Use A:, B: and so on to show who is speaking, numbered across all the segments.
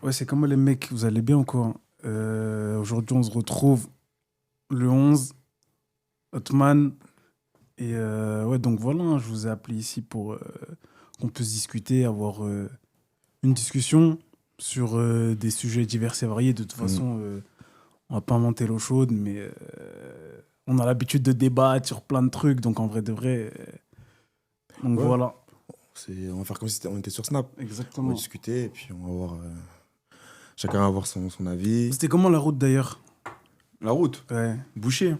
A: Ouais, c'est comment les mecs, vous allez bien ou quoi? Aujourd'hui, on se retrouve le 11, Hotman. Et ouais, donc voilà, hein, je vous ai appelé ici pour qu'on puisse discuter, avoir une discussion sur des sujets divers et variés. De toute
B: Mm.
A: façon, on va pas inventer l'eau chaude, mais on a l'habitude de débattre sur plein de trucs. Donc en vrai de vrai, donc
B: Ouais,
A: voilà,
B: on va faire comme si on était sur Snap. On va
A: exactement.
B: discuter et puis on va voir. Chacun va avoir son avis.
A: C'était comment la route d'ailleurs?
C: La route,
A: Ouais.
C: bouchée.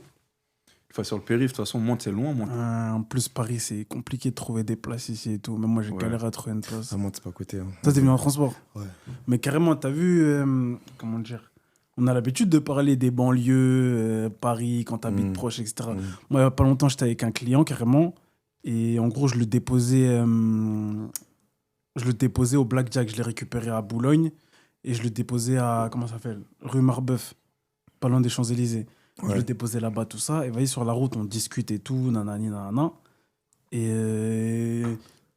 C: Enfin, sur le périph', de toute façon, monte, c'est loin, monte.
A: En plus, Paris, c'est compliqué de trouver des places ici et tout. Même moi, j'ai
C: Ouais.
A: galéré à trouver une place.
B: Ah, moi, c'est pas à côté. Hein.
A: Toi, t'es venu en transport.
B: Ouais.
A: Mais carrément, t'as vu, comment dire, on a l'habitude de parler des banlieues, Paris, quand t'habites
B: Mm.
A: proche, etc.
B: Mm.
A: Moi, il y a pas longtemps, j'étais avec un client, carrément. Et en gros, je le déposais au Blackjack. Je l'ai récupéré à Boulogne. Et je le déposais à, comment ça s'appelle? Rue Marbeuf, pas loin des Champs-Élysées. Je le
B: Ouais.
A: déposais là-bas, tout ça. Et vas-y, sur la route, on discute et tout, nanani, nanana. Et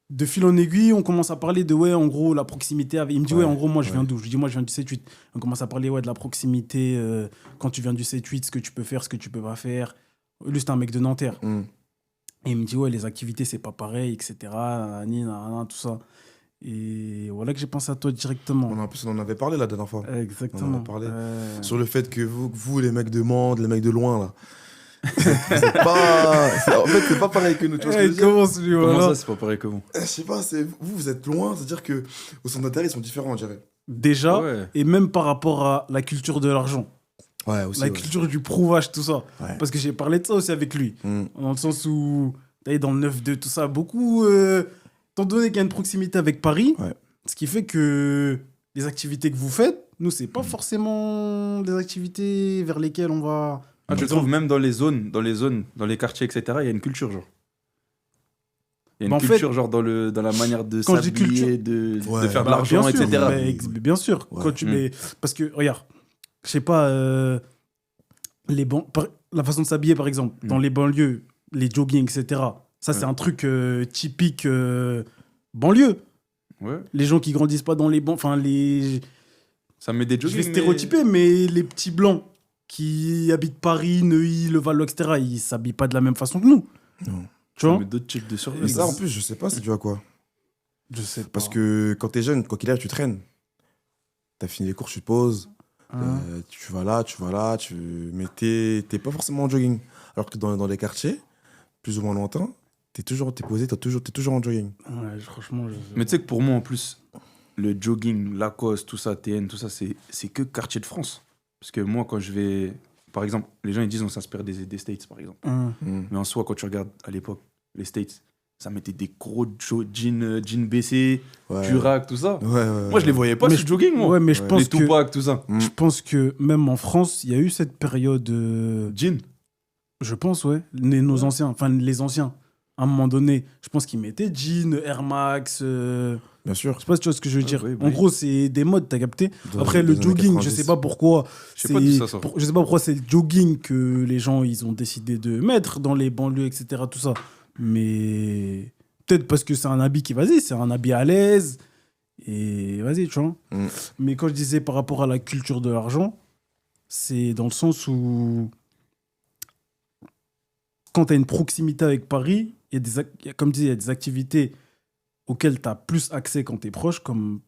A: de fil en aiguille, on commence à parler de, ouais, en gros, la proximité. Il me dit, ouais,
B: Ouais.
A: en gros, moi, je
B: Ouais.
A: viens d'où? Je lui dis, moi, je viens du 7-8. On commence à parler, ouais, de la proximité, quand tu viens du 7-8, ce que tu peux faire, ce que tu peux pas faire. Lui, c'est un mec de Nanterre.
B: Mm.
A: Et il me dit, ouais, les activités, c'est pas pareil, etc. Nanani, nanana, tout ça. Et voilà que j'ai pensé à toi directement.
B: En plus, on en avait parlé la dernière fois. On en
A: Exactement.
B: avait parlé. Sur le fait que vous, les mecs de Mende, les mecs de loin, là, vous êtes pas. En fait, c'est pas pareil que nous. Tu vois ce que je veux dire?
A: Commence, lui,
C: Comment
A: voilà.
C: ça, c'est pas pareil que vous?
B: Je sais pas, vous êtes loin, c'est-à-dire que au centre d'intérêt, ils sont différents, on dirait.
A: Déjà,
C: Ouais.
A: et même par rapport à la culture de l'argent.
B: Ouais, aussi.
A: La culture du prouage, tout ça.
B: Ouais.
A: Parce que j'ai parlé de ça aussi avec lui.
B: Mm.
A: Dans le sens où, t'as dans le 9-2, tout ça, beaucoup. Étant donné qu'il y a une proximité avec Paris,
B: Ouais.
A: ce qui fait que les activités que vous faites, nous, c'est pas forcément des activités vers lesquelles on va.
C: Ah, tu le trouves même dans les zones, dans les quartiers, etc., il y a une culture, genre. Il y a une
A: Bah, en
C: culture,
A: fait,
C: genre, dans la manière de
A: quand je dis culture-
C: s'habiller, de
B: Ouais.
C: faire de
A: Bah,
C: l'argent,
A: bien sûr,
C: etc.
A: bien sûr.
B: Ouais.
A: Quand tu
C: Mm.
A: mets... Parce que, regarde, je sais pas, la façon de s'habiller, par exemple, dans les banlieues, les joggings, etc. Ça, c'est
C: Ouais.
A: un truc typique banlieue.
C: Ouais.
A: Les gens qui grandissent pas dans les bancs, enfin,
C: Ça met des
A: je vais
C: jogging.
A: stéréotyper, mais les petits blancs qui habitent Paris, Neuilly, le Val, etc., ils s'habillent pas de la même façon que nous.
B: Non.
A: Tu
C: Ça
A: vois?
C: met d'autres types de
B: Mais
C: survie.
B: ça, en plus, je sais pas, c'est dû à quoi.
A: Je sais pas.
B: Parce que quand t'es jeune, quoi qu'il arrive, tu traînes. T'as fini les cours, tu te poses.
A: Hein?
B: Tu vas là, mais t'es pas forcément en jogging. Alors que dans les quartiers, plus ou moins lointains, t'es posé, t'es toujours en jogging.
A: Ouais, franchement, je sais
C: Mais
A: pas.
C: tu sais que pour moi, en plus, le jogging, Lacoste, tout ça, TN, tout ça, c'est que quartier de France. Parce que moi, quand je vais. Par exemple, les gens ils disent on s'inspire des States, par exemple.
A: Hein.
C: Mais en soi, quand tu regardes à l'époque, les States, ça mettait des gros jeans baissés,
B: Ouais.
C: Durac, tout ça.
B: Ouais.
C: Moi, je les voyais pas,
A: Mais
C: ce jogging, moi.
A: Ouais, mais je
B: Ouais.
A: pense
C: Les
A: que...
C: Tupac, tout ça.
A: Je pense que même en France, il y a eu cette période,
C: Jean.
A: je pense, ouais, nos anciens, enfin les anciens, à un moment donné, je pense qu'ils mettaient jean, Air Max,
B: Bien sûr.
A: je sais pas si tu vois ce que je veux
C: Ouais,
A: dire.
C: oui,
A: En
C: oui.
A: gros, c'est des modes, t'as capté.
B: Dans
A: Après,
B: les
A: le
B: années
A: jogging,
B: 90.
A: je sais pas pourquoi.
C: Je sais pas d'où ça sort.
A: Je sais pas pourquoi c'est le jogging que les gens, ils ont décidé de mettre dans les banlieues, etc., tout ça. Mais peut-être parce que c'est un habit qui, vas-y, c'est un habit à l'aise. Et vas-y, tu vois.
B: Mm.
A: Mais quand je disais par rapport à la culture de l'argent, c'est dans le sens où quand tu as une proximité avec Paris, comme dit, il y a des activités auxquelles tu as plus accès quand tu es proche, comme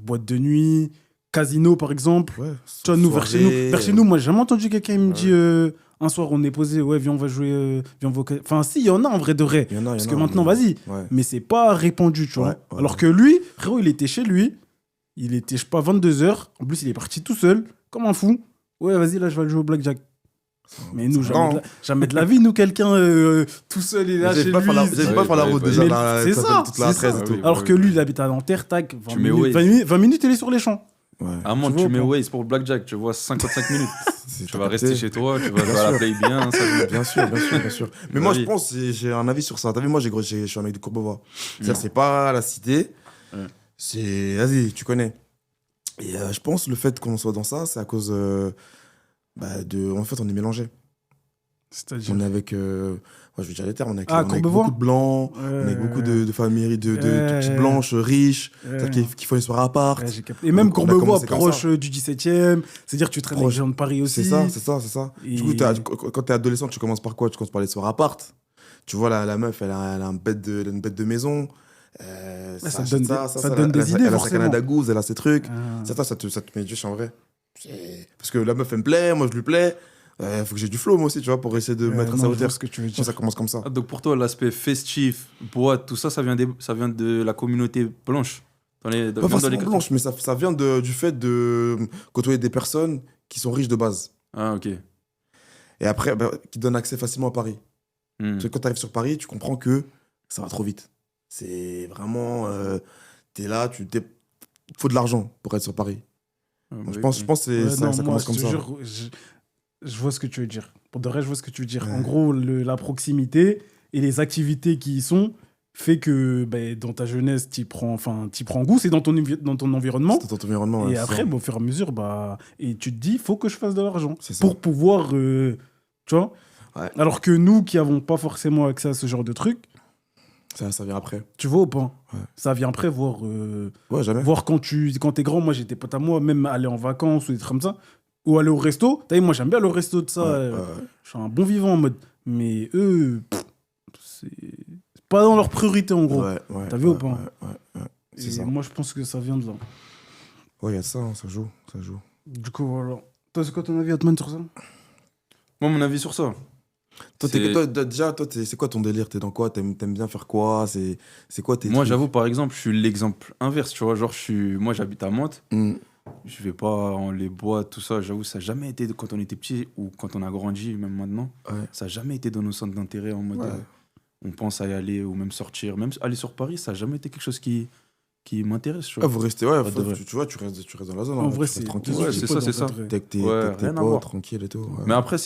A: boîte de nuit, casino par exemple.
B: Ouais.
A: Tu vois, nous,
B: Soirée,
A: vers chez nous, moi, j'ai jamais entendu quelqu'un me
C: Ouais.
A: dit un soir, on est posé, ouais, viens, on va jouer. Viens, Enfin, si, il y en a en vrai de vrai.
B: il y en a,
A: Parce que maintenant,
B: mais-
A: vas-y.
B: Ouais.
A: Mais c'est pas répandu, tu vois.
B: Ouais, ouais.
A: Alors que lui, frérot, il était chez lui. Il était, je sais pas, 22h. En plus, il est parti tout seul, comme un fou. Ouais, vas-y, là, je vais aller jouer au blackjack. Mais nous,
B: Non.
A: jamais de la vie, nous, quelqu'un tout seul, il est là
B: Vous
A: chez
B: avez pas
A: lui.
B: faire la- vous avez
C: Ouais,
B: pas faire la
C: ouais,
B: route
C: ouais.
B: déjà,
A: Mais
B: là,
A: c'est
B: ça
A: ça,
B: s'appelle toute la
A: c'est
B: 13
A: ça.
B: et tout.
C: Oui,
A: Alors que lui, il habite à Nanterre, tac, 20
C: Tu mets
A: minutes,
C: Waze.
A: 20 minutes, il est sur les champs.
B: Ouais.
C: À moins
A: Tu
C: que tu
A: vois,
C: mets
A: quoi.
C: Waze pour le blackjack, tu vois 55 minutes.
B: C'est-
C: Tu
B: t'as
C: vas
B: capté.
C: rester chez toi, tu vas
B: Bien
C: jouer à la
B: sûr.
C: play bien, ça joue.
B: Bien sûr, bien sûr, bien sûr. Mais
C: Bah
B: moi,
C: oui.
B: je pense, j'ai un avis sur ça. T'as vu, moi, je suis un mec de Courbevoie. C'est-à-dire, c'est pas la cité,
C: Ouais.
B: c'est. Vas-y, tu connais. Et je pense le fait qu'on soit dans ça, c'est à cause En fait, on est mélangé.
A: C'est-à-dire.
B: On est avec, moi je vais dire les termes, on est avec,
A: Ah,
B: on est avec
A: Courbevoie.
B: beaucoup de blancs, on est avec beaucoup de familles, de petites blanches riches, qui font les soirées à part.
A: Ouais, j'ai capté. Et même
B: Donc, on a
A: Courbevoie,
B: commencé comme
A: proche
B: ça.
A: du 17e, c'est-à-dire que tu traînes avec les gens de Paris aussi.
B: C'est ça.
A: Et-
B: Du coup, quand t'es adolescent, tu commences par quoi? Tu commences par les soirées à part. Tu vois, la meuf, elle a une bête de maison.
A: Ça te donne des idées,
B: Elle a sa
A: forcément.
B: Canada Goose, elle a ses trucs.
A: Ah.
B: Ça te met du en vrai. Parce que la meuf, elle me plaît, moi, je lui plais. Faut que j'ai du flow, moi aussi, tu vois, pour essayer de mettre
A: non,
B: ça au
A: je vois
B: terre.
A: ce que tu veux
B: Je pense
A: dire.
B: que ça commence comme ça.
C: Ah, donc pour toi, l'aspect festif, boîte, tout ça, ça vient de la communauté blanche.
B: Pas forcément blanche, mais ça vient du fait de côtoyer des personnes qui sont riches de base.
C: Ah, ok.
B: Et après, qui donnent accès facilement à Paris.
C: Hmm.
B: Parce que quand tu arrives sur Paris, tu comprends que ça va trop vite. C'est vraiment. T'es là, faut de l'argent pour être sur Paris.
C: Ah,
B: Donc,
C: bah
B: je
C: oui,
B: pense,
C: oui.
B: je pense que
A: Ouais,
B: ça
A: non, moi,
B: commence
A: je
B: comme
A: te
B: ça.
A: jure, je vois ce que tu veux dire. Pour de vrai, je vois ce que tu veux dire.
B: Ouais.
A: En gros, la proximité et les activités qui y sont fait que dans ta jeunesse, t'y prends goût, c'est dans ton environnement.
B: C'est dans ton environnement.
A: Et
B: ouais,
A: après,
B: c'est ça.
A: au fur et à mesure, et tu te dis, faut que je fasse de l'argent
B: C'est ça.
A: pour pouvoir, tu vois.
B: Ouais.
A: Alors que nous, qui avons pas forcément accès à ce genre de trucs,
B: Ça vient après.
A: tu vois ou pas,
B: Ouais.
A: ça vient après
B: Ouais, jamais.
A: voir quand t'es grand. Moi, j'étais pote à moi, même aller en vacances ou des trucs comme ça, ou aller au resto. T'as vu, moi, j'aime bien le resto de ça.
B: Ouais.
A: Je suis un bon vivant en mode. Mais eux, c'est pas dans leur priorité en gros.
B: Ouais.
A: T'as vu ou pas
B: Ouais. C'est
A: Et
B: ça.
A: moi, je pense que ça vient de là.
B: Ouais, il y a ça, hein, ça joue.
A: Du coup, voilà. Toi, c'est quoi ton avis, Atman, sur ça?
C: Moi, mon avis sur ça.
B: Toi, c'est quoi ton délire? T'es dans quoi? T'aimes bien faire quoi? C'est quoi tes
C: Moi,
B: trucs?
C: j'avoue, par exemple, je suis l'exemple inverse, tu vois. Genre, moi, j'habite à Mantes.
B: Hmm.
C: Je vais pas en les boîtes, tout ça. J'avoue, ça n'a jamais été quand on était petit ou quand on a grandi, même maintenant.
B: Ouais.
C: Ça n'a jamais été dans nos centres d'intérêt en mode
B: Ouais.
C: on pense à y aller ou même sortir. Même aller sur Paris, ça n'a jamais été quelque chose qui m'intéresse, tu
B: Ah,
C: vois.
B: vous restez, tu vois, tu restes dans la zone.
A: En
B: hein,
A: vrai,
B: tu restes
A: c'est
B: tranquille.
C: Ouais, c'est ça, c'est ça.
B: T'es avec tes
C: Ouais,
B: t'es avec tes
C: rien à voir.
B: potes, tranquille et tout. Ouais.
C: Mais après,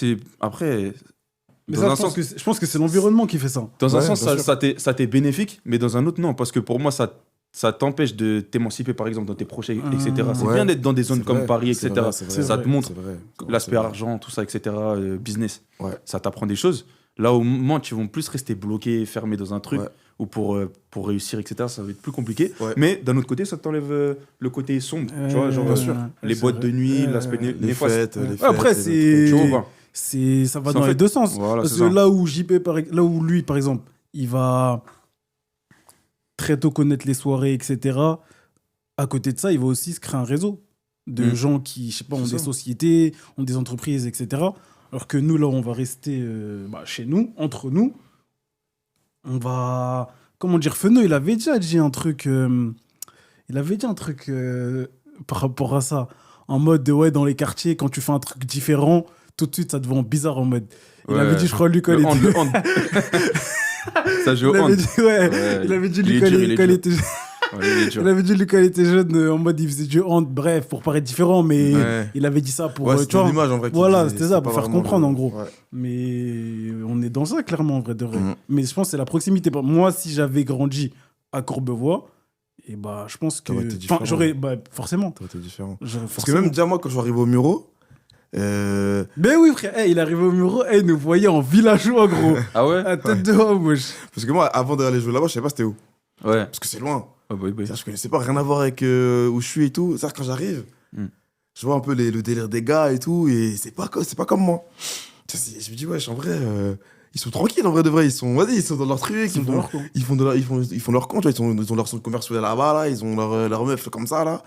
A: Mais
C: dans
A: ça,
C: un
A: je pense que c'est l'environnement qui fait ça.
C: dans un
B: Ouais,
C: sens,
B: bien sûr.
C: ça t'est bénéfique, mais dans un autre, non. Parce que pour moi, ça t'empêche de t'émanciper, par exemple, dans tes projets, etc. C'est
B: Ouais,
C: bien d'être dans des zones
B: c'est
C: comme
B: vrai,
C: Paris,
B: c'est
C: etc.
B: vrai, c'est vrai,
C: Ça te montre
B: c'est vrai.
C: l'aspect
B: C'est vrai.
C: argent, tout ça, etc. Business.
B: Ouais.
C: Ça t'apprend des choses. Là, au moment, ils vont plus rester bloqués, fermés dans un truc,
B: Ouais.
C: ou pour réussir, etc. Ça va être plus compliqué.
B: Ouais.
C: Mais d'un autre côté, ça t'enlève le côté sombre. Tu vois, genre,
B: bien sûr.
C: les boîtes de nuit, l'aspect
B: Les
C: néfaste.
B: fêtes, les fêtes.
A: Après,
B: les
A: c'est-
C: Tu vois, pas
A: Ça va
C: C'est en
A: dans les
C: fait-
A: deux sens.
C: Voilà,
A: Parce
C: c'est
A: que
C: ça.
A: là où lui, par exemple, il va très tôt connaître les soirées, etc. À côté de ça, il va aussi se créer un réseau de
C: Mm.
A: gens qui, je sais pas, ont
C: C'est
A: des
C: ça.
A: sociétés, ont des entreprises, etc. Alors que nous, là, on va rester chez nous, entre nous. On va... Comment dire, Feno, il avait déjà dit un truc... par rapport à ça. En mode, ouais, dans les quartiers, quand tu fais un truc différent, tout de suite, ça devient bizarre en mode... Il
C: Ouais.
A: avait dit, je crois, lui, quand
C: Le
A: il
C: hand,
A: était...
C: le hand. Ça joue au
A: Il avait
C: hand.
A: dit, ouais,
C: Ouais.
A: il avait dit,
C: Il
A: lui,
C: est
A: quand
C: dur,
A: il
C: il est
A: quand il
C: dur.
A: était...
C: Ouais, il est dur.
A: Il avait dit, lui, quand il était jeune, en mode, il faisait du hand, bref, pour paraître différent, mais
B: Ouais.
A: il avait dit ça pour...
B: Ouais,
A: tu
B: c'était
A: vois,
B: l'image en vrai. qu'il
A: voilà,
B: disait,
A: c'était ça,
B: c'est
A: pour
B: pas
A: faire
B: vraiment
A: comprendre,
B: le-
A: en gros.
B: Ouais.
A: Mais on est dans ça, clairement, en vrai de vrai.
B: Mhm.
A: Mais je pense que c'est la proximité. Moi, si j'avais grandi à Courbevoie, et je pense que...
B: T'aurais été différent.
A: j'aurais... forcément.
B: Ça aurait été différent.
A: J'aurais
B: Parce que
A: forcément.
B: même déjà, moi, quand je suis arrivé au Muro,
A: Mais oui, frère, il est arrivé au Muro, il nous voyait en villageois, gros.
C: Ah ouais
A: À tête de haut, wesh.
B: parce que moi, avant d'aller jouer là-bas, je savais pas c'était où.
C: Ouais.
B: Parce que c'est loin.
C: Ah bah oui, bah oui.
B: C'est-à-dire, je connaissais pas, rien à voir avec où je suis et tout. C'est-à-dire, quand j'arrive,
C: Mm.
B: je vois un peu le délire des gars et tout, et c'est pas comme moi. Je me dis, wesh, en vrai, ils sont tranquilles, en vrai de vrai. Ils sont dans leur truc,
A: Ils sont dans leur coin.
B: ils font leur compte, tu vois, ils ont leur centre commercial là-bas, là, ils ont leur meuf comme ça, là.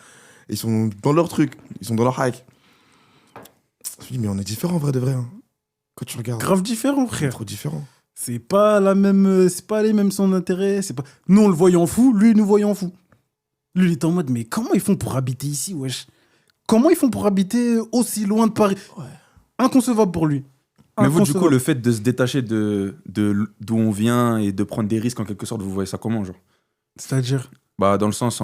B: Ils sont dans leur truc, ils sont dans leur hike. Je me dis, mais on est différents, en vrai de vrai. Hein. Quand tu regardes,
A: Grave différent,
B: on est
A: frère.
B: trop différents.
A: C'est pas la même, c'est pas les mêmes centres d'intérêt. C'est pas. Nous on le voyait en fou, lui il nous voyait en fou. Lui il était en mode mais comment ils font pour habiter ici, wesh? Comment ils font pour habiter aussi loin de Paris? Inconcevable pour lui.
C: Mais vous, du coup,
A: Inconcevable.
C: le fait de se détacher d'où on vient et de prendre des risques en quelque sorte, vous voyez ça comment, genre?
A: C'est-à-dire.
C: Bah, dans le sens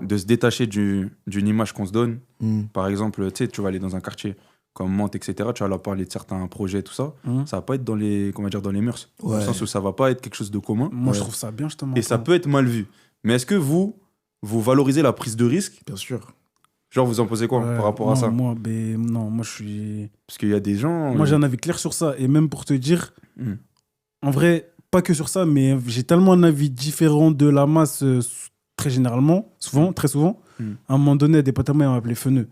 C: de se détacher d'une image qu'on se donne.
B: Mm.
C: Par exemple, tu sais, tu vas aller dans un quartier comme Mantes, etc. Tu vas leur parler de certains projets, tout ça. Ça va pas être dans les, comment dire, dans les mœurs. Dans le
B: Ouais.
C: sens où ça va pas être quelque chose de commun.
A: Moi je
B: Ouais.
A: trouve ça bien justement.
C: Et ça peut être mal vu. Mais est-ce que vous valorisez la prise de risque?
B: Bien sûr.
C: Genre, vous en pensez quoi
A: Ouais,
C: par rapport à
A: non,
C: ça?
A: moi, je suis.
C: Parce qu'il y a des gens.
A: Moi, j'ai un avis clair sur ça. Et même pour te dire,
C: Hmm.
A: en vrai, pas que sur ça, mais j'ai tellement un avis différent de la masse, très généralement, souvent, très souvent. À un moment donné, des potes à moi, ils m'appelaient Feneux.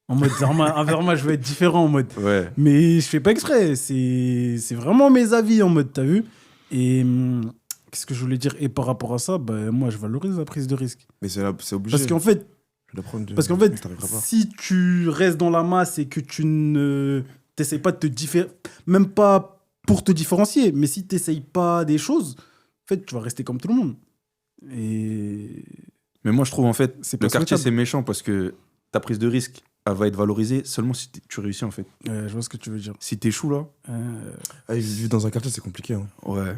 A: En mode, envers moi, je veux être différent en mode.
C: Ouais.
A: Mais je fais pas exprès. C'est vraiment mes avis en mode, t'as vu? Et qu'est-ce que je voulais dire? Et par rapport à ça, bah, moi, je valorise la prise de risque.
B: Mais c'est obligé.
A: Parce qu'en fait,
B: Je vais la prendre t'arriveras pas.
A: si tu restes dans la masse et que tu ne t'essayes pas de te différencier, même pas pour te différencier, mais si tu n'essayes pas des choses, en fait, tu vas rester comme tout le monde. Et
C: Mais moi, je trouve en fait,
A: C'est
C: le
A: pas
C: quartier,
A: souhaitable.
C: c'est méchant parce que ta prise de risque, elle va être valorisée seulement si tu réussis en fait.
A: je vois ce que tu veux dire.
C: Si t'échoues là,
B: Vivre dans un quartier, c'est compliqué. Hein.
C: ouais.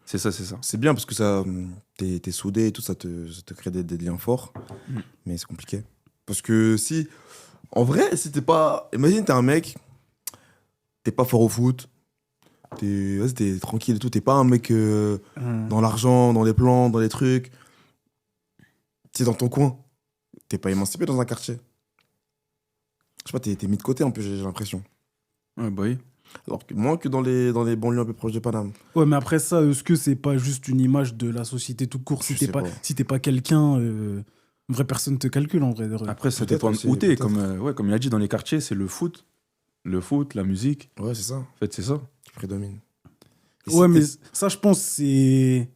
C: C'est ça, c'est ça.
B: C'est bien parce que ça, t'es soudé et tout, ça te crée des liens forts. Mais c'est compliqué. Parce que si. En vrai, si t'es pas. Imagine, t'es un mec, t'es pas fort au foot, vas-y, t'es tranquille et tout, t'es pas un mec dans l'argent, dans les plans, dans les trucs. T'es dans ton coin. T'es pas émancipé dans un quartier. Je sais pas, t'es mis de côté un peu, j'ai l'impression.
C: Ouais, bah oui.
B: Alors que moins que dans les banlieues un peu proches de Paname.
A: Ouais, mais après ça, est-ce que c'est pas juste une image de la société tout court?
B: Je sais pas.
A: Si t'es pas quelqu'un, une vraie personne te calcule en vrai. de vrai.
C: Après, ça
B: Peut-être
C: dépend
B: aussi,
C: où t'es.
B: peut-être.
C: Comme il a dit dans les quartiers, c'est le foot. Le foot, la musique.
B: Ouais, c'est ça
C: En fait, c'est ça.
B: qui prédomine. Et
A: Ouais,
B: si
A: mais
B: t'es-
A: ça, je pense, c'est.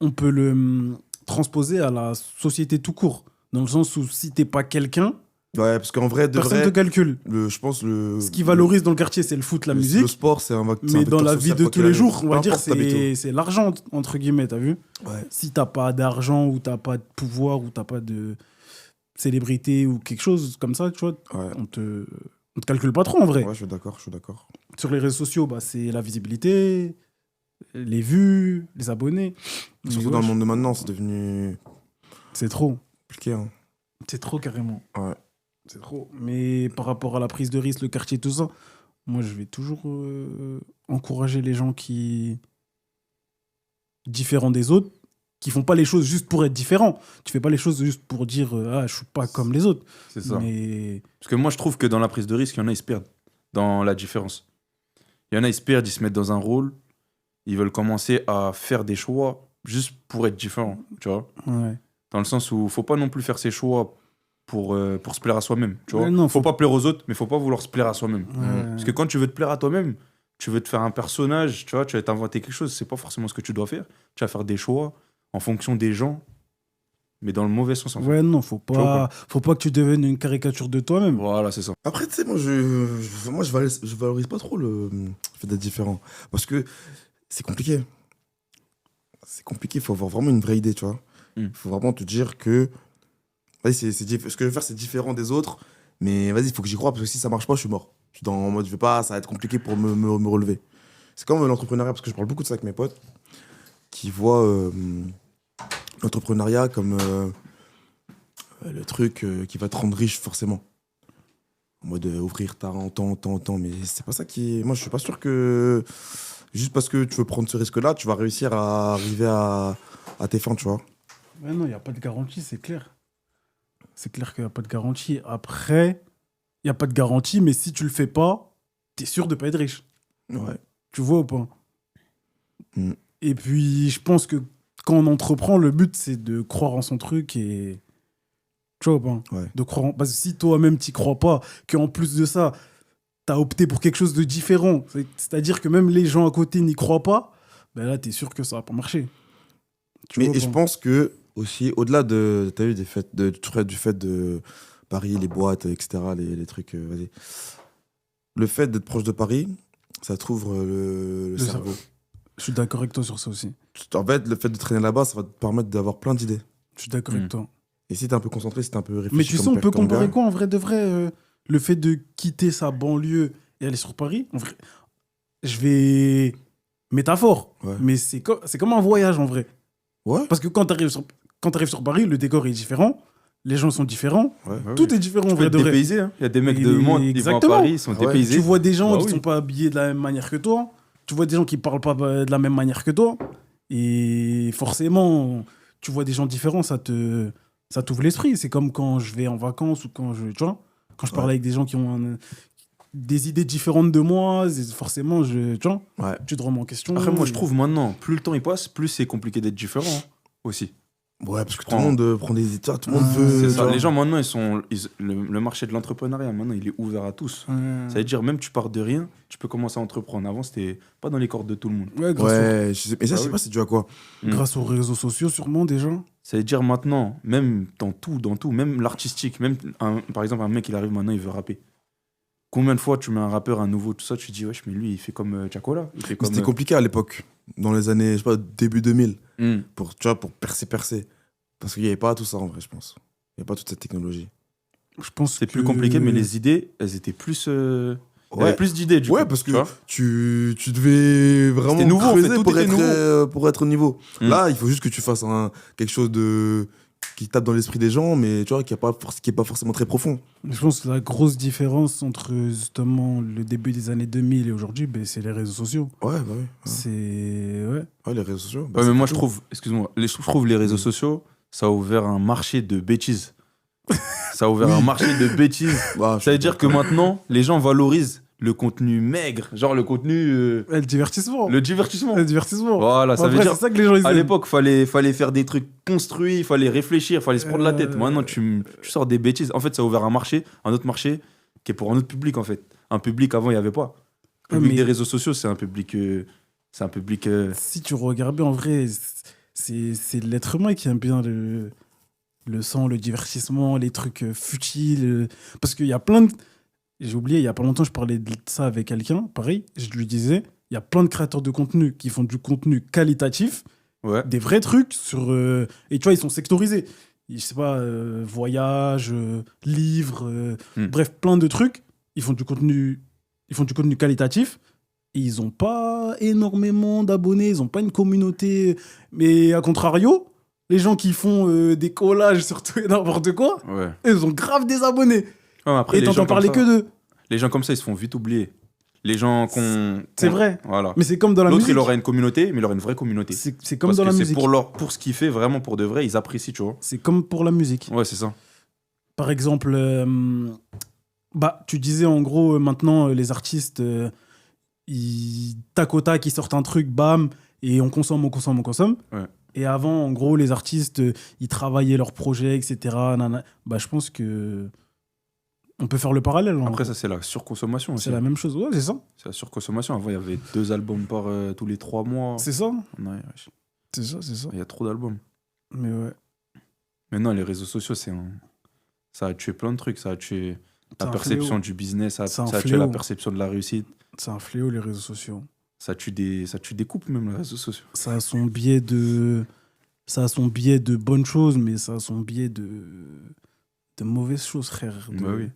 A: On peut le transposer à la société tout court. Dans le sens où si t'es pas quelqu'un,
B: Ouais, parce qu'en vrai, de
A: personne
B: vrai,
A: te calcule.
B: je pense le.
A: Ce qui valorise dans le quartier, c'est le foot, la
B: le
A: musique.
B: sport, c'est un
A: Mais dans la vie de tous les jours, on va dire,
B: c'est.
A: c'est l'argent, entre guillemets, t'as vu?
B: Ouais.
A: Si t'as pas d'argent ou t'as pas de pouvoir ou t'as pas de célébrité ou quelque chose comme ça, tu vois,
B: Ouais.
A: on te calcule pas trop en vrai.
B: Ouais, je suis d'accord.
A: Sur les réseaux sociaux, bah, c'est la visibilité, les vues, les abonnés. Mais
B: Surtout dans le monde de maintenant, c'est devenu
A: c'est trop.
B: compliqué. Hein.
A: C'est trop carrément.
B: Ouais.
A: C'est trop. Mais par rapport à la prise de risque, le quartier, tout ça, moi, je vais toujours encourager les gens qui différents des autres, qui font pas les choses juste pour être différents. Tu fais pas les choses juste pour dire je suis pas comme les autres.
C: C'est ça.
A: Mais
C: Parce que moi, je trouve que dans la prise de risque, il y en a, ils se perdent dans la différence. Il y en a, ils se perdent, ils se mettent dans un rôle. Ils veulent commencer à faire des choix juste pour être différents, tu vois.
A: ouais.
C: Dans le sens où faut pas non plus faire ses choix pour se plaire à soi-même, tu vois.
A: Ouais, non,
C: faut pas plaire aux autres, mais faut pas vouloir se plaire à soi-même.
A: Ouais.
C: Parce que quand tu veux te plaire à toi-même, tu veux te faire un personnage, tu vois, tu vas t'inventer quelque chose, c'est pas forcément ce que tu dois faire. Tu vas faire des choix en fonction des gens, mais dans le mauvais sens, en fait.
A: Ouais, non,
C: vois pas.
A: faut pas que tu deviennes une caricature de toi-même.
C: Voilà, c'est ça.
B: Après, tu sais, moi, je valorise pas trop le fait d'être différent. Parce que c'est compliqué. C'est compliqué, il faut avoir vraiment une vraie idée, tu vois. Il faut vraiment te dire que vas-y, ce que je veux faire, c'est différent des autres, mais vas-y, il faut que j'y croie, parce que si ça marche pas, je suis mort. Je suis en mode, je vais pas, ça va être compliqué pour me relever. C'est comme l'entrepreneuriat, parce que je parle beaucoup de ça avec mes potes, qui voient l'entrepreneuriat comme le truc qui va te rendre riche, forcément. En mode ouvrir tant, mais c'est pas ça qui est... Moi, je suis pas sûr que juste parce que tu veux prendre ce risque-là, tu vas réussir à arriver à tes fins, tu vois.
A: Ouais, non, il n'y a pas de garantie, c'est clair. C'est clair qu'il n'y a pas de garantie. Après, il n'y a pas de garantie, mais si tu le fais pas, tu es sûr de pas être riche.
B: Ouais.
A: Tu vois ou pas?
B: Mm.
A: Et puis, je pense que quand on entreprend, le but, c'est de croire en son truc et... Tu vois ou pas?
B: Ouais.
A: De croire en... Parce que si toi-même, tu crois pas, qu'en plus de ça, tu as opté pour quelque chose de différent, c'est-à-dire que même les gens à côté n'y croient pas, ben là, tu es sûr que ça va pas marcher. Tu
B: Mais
A: vois
B: et
A: ou
B: je
A: pas?
B: pense que aussi, au-delà de, t'as vu, du fait de Paris, les boîtes, etc., les trucs, vas-y. Le fait d'être proche de Paris, ça t'ouvre le cerveau.
A: Je suis d'accord avec toi sur ça aussi.
B: En fait, le fait de traîner là-bas, ça va te permettre d'avoir plein d'idées.
A: Je suis d'accord avec toi.
B: Et si t'es un peu concentré, si t'es un peu réfléchi.
A: Mais tu sais,
B: comme
A: on peut
B: comme
A: comparer
B: gars,
A: quoi en vrai de vrai le fait de quitter sa banlieue et aller sur Paris, en vrai, je vais... Métaphore,
B: Ouais.
A: mais c'est comme un voyage en vrai.
B: Ouais.
A: Parce que quand tu arrives sur Paris, le décor est différent, les gens sont différents,
B: Ouais.
A: tout est différent en
C: Tu peux
A: vrai
C: être
A: de vrai.
C: dépaysé, hein. Il y a des mecs
A: Et
C: de monde qui vont à
A: exactement.
C: Paris, ils sont
B: Ah ouais.
C: dépaysés.
A: Tu vois des gens
C: Bah
A: qui
C: oui.
A: sont pas habillés de la même manière que toi, tu vois des gens qui parlent pas de la même manière que toi, et forcément, tu vois des gens différents, ça te ça t'ouvre l'esprit. C'est comme quand je vais en vacances ou quand tu vois, quand je parle avec des gens qui ont des idées différentes de moi, forcément, tu vois,
B: Ouais.
A: tu te remets en question.
C: Après, moi, je trouve maintenant, plus le temps il passe, plus c'est compliqué d'être différent aussi.
B: Ouais, parce que tout le monde prend des états, tout le monde
A: Ah,
B: veut.
C: C'est
B: tu
C: ça.
B: vois.
C: Les gens maintenant, le marché de l'entrepreneuriat, maintenant, il est ouvert à tous. Ça veut dire, même tu pars de rien, tu peux commencer à entreprendre. Avant, c'était pas dans les cordes de tout le monde.
A: Ouais,
B: Ouais, mais ça,
C: Ah
B: je sais
C: oui.
B: pas, c'est dû à quoi.
A: grâce aux réseaux sociaux, sûrement, déjà.
C: Ça veut dire maintenant, même dans tout, même l'artistique, même par exemple, un mec, il arrive maintenant, il veut rapper. Combien de fois tu mets un rappeur, un nouveau, tout ça, tu te dis, wesh, mais lui, il fait comme Chacola. Il fait
B: Mais
C: comme.
B: c'était compliqué à l'époque, dans les années, je sais pas, début 2000,
C: Hmm.
B: pour, tu vois, pour percer. Parce qu'il n'y avait pas tout ça en vrai, je pense. Il n'y avait pas toute cette technologie.
A: Je pense
C: C'est plus compliqué, mais les idées, elles étaient plus. Il y avait plus d'idées, du coup.
B: Ouais, parce
C: tu
B: que
C: vois.
B: tu devais vraiment
C: C'était nouveau, en fait,
B: creuser
C: tout
B: pour
C: était
B: pour être au niveau.
C: Mm.
B: Là, il faut juste que tu fasses quelque chose qui tape dans l'esprit des gens, mais tu vois, qui est pas forcément très profond.
A: Je pense que la grosse différence entre justement le début des années 2000 et aujourd'hui, ben, c'est les réseaux sociaux.
B: Ouais, bah oui. Ouais,
A: C'est. Ouais.
B: Ouais, les réseaux sociaux. bah,
C: Ouais, mais
B: c'est
C: moi, je
B: tout.
C: trouve, excuse-moi, je trouve les réseaux sociaux, ça a ouvert un marché de bêtises. Ça a ouvert un marché de bêtises.
B: Bah, je
C: Ça veut
B: suis
C: dire que
B: d'accord.
C: maintenant, les gens valorisent le contenu maigre, genre le contenu,
A: Le divertissement.
C: le divertissement.
A: Le divertissement.
C: Voilà, ça
A: En
C: veut
A: vrai,
C: dire,
A: c'est ça que les gens ils
C: à
A: aiment.
C: l'époque, fallait faire des trucs construits, il fallait réfléchir, il fallait se prendre la tête.
A: Euh,
C: Maintenant, tu sors des bêtises. En fait, ça a ouvert un autre marché, qui est pour un autre public, en fait. Un public avant, il n'y avait pas. Le public
A: Mais-
C: des réseaux sociaux, c'est un public.
A: Si tu regardes bien, en vrai, c'est l'être humain qui aime bien le sang, le divertissement, les trucs futiles. Parce qu'il y a plein de. J'ai oublié, il y a pas longtemps, je parlais de ça avec quelqu'un. Pareil, je lui disais, il y a plein de créateurs de contenu qui font du contenu qualitatif,
C: Ouais.
A: des vrais trucs sur. Et tu vois, ils sont sectorisés. Je sais pas, voyage, livres, bref, plein de trucs. Ils font du contenu qualitatif. Et ils n'ont pas énormément d'abonnés, ils n'ont pas une communauté. Mais à contrario, les gens qui font des collages sur tout et n'importe quoi,
C: Ouais.
A: ils ont grave des abonnés.
C: Ouais, mais après,
A: Et
C: les gens
A: t'entends
C: comme
A: parler
C: ça-
A: que d'eux.
C: Les gens comme ça, ils se font vite oublier. Les gens
A: C'est vrai.
C: Voilà.
A: Mais c'est comme dans la
C: L'autre,
A: musique.
C: il aura une communauté, mais il aura une vraie communauté.
A: C'est comme
C: Parce
A: dans
C: que
A: la
C: c'est
A: musique.
C: pour ce qu'il fait, vraiment pour de vrai, ils apprécient, tu vois.
A: C'est comme pour la musique.
C: Ouais, c'est ça.
A: Par exemple, bah, tu disais en gros, maintenant, les artistes, tac au tac, ils sortent un truc, bam, et on consomme.
C: Ouais.
A: Et avant, en gros, les artistes, ils travaillaient leurs projets, etc. Nana. Bah, je pense que on peut faire le parallèle. en
C: Après,
A: gros.
C: ça, c'est la surconsommation aussi.
A: C'est la même chose. Ouais, c'est ça.
C: C'est la surconsommation. Avant, il y avait 2 albums par tous les 3 mois.
A: C'est ça.
C: Ouais,
A: C'est ça, c'est ça.
C: il y a trop d'albums.
A: Mais ouais.
C: Maintenant, les réseaux sociaux, ça a tué plein de trucs. Ça a tué
A: C'est
C: la
A: un
C: perception
A: fléau.
C: du business, ça
A: C'est un
C: a tué
A: fléau.
C: la perception de la réussite.
A: C'est un fléau, les réseaux sociaux.
C: Ça tue des couples, même, les réseaux sociaux.
A: Ça a son biais de. Ça a son biais de bonnes choses, mais ça a son biais de mauvaises choses, frère. De-
C: Bah oui.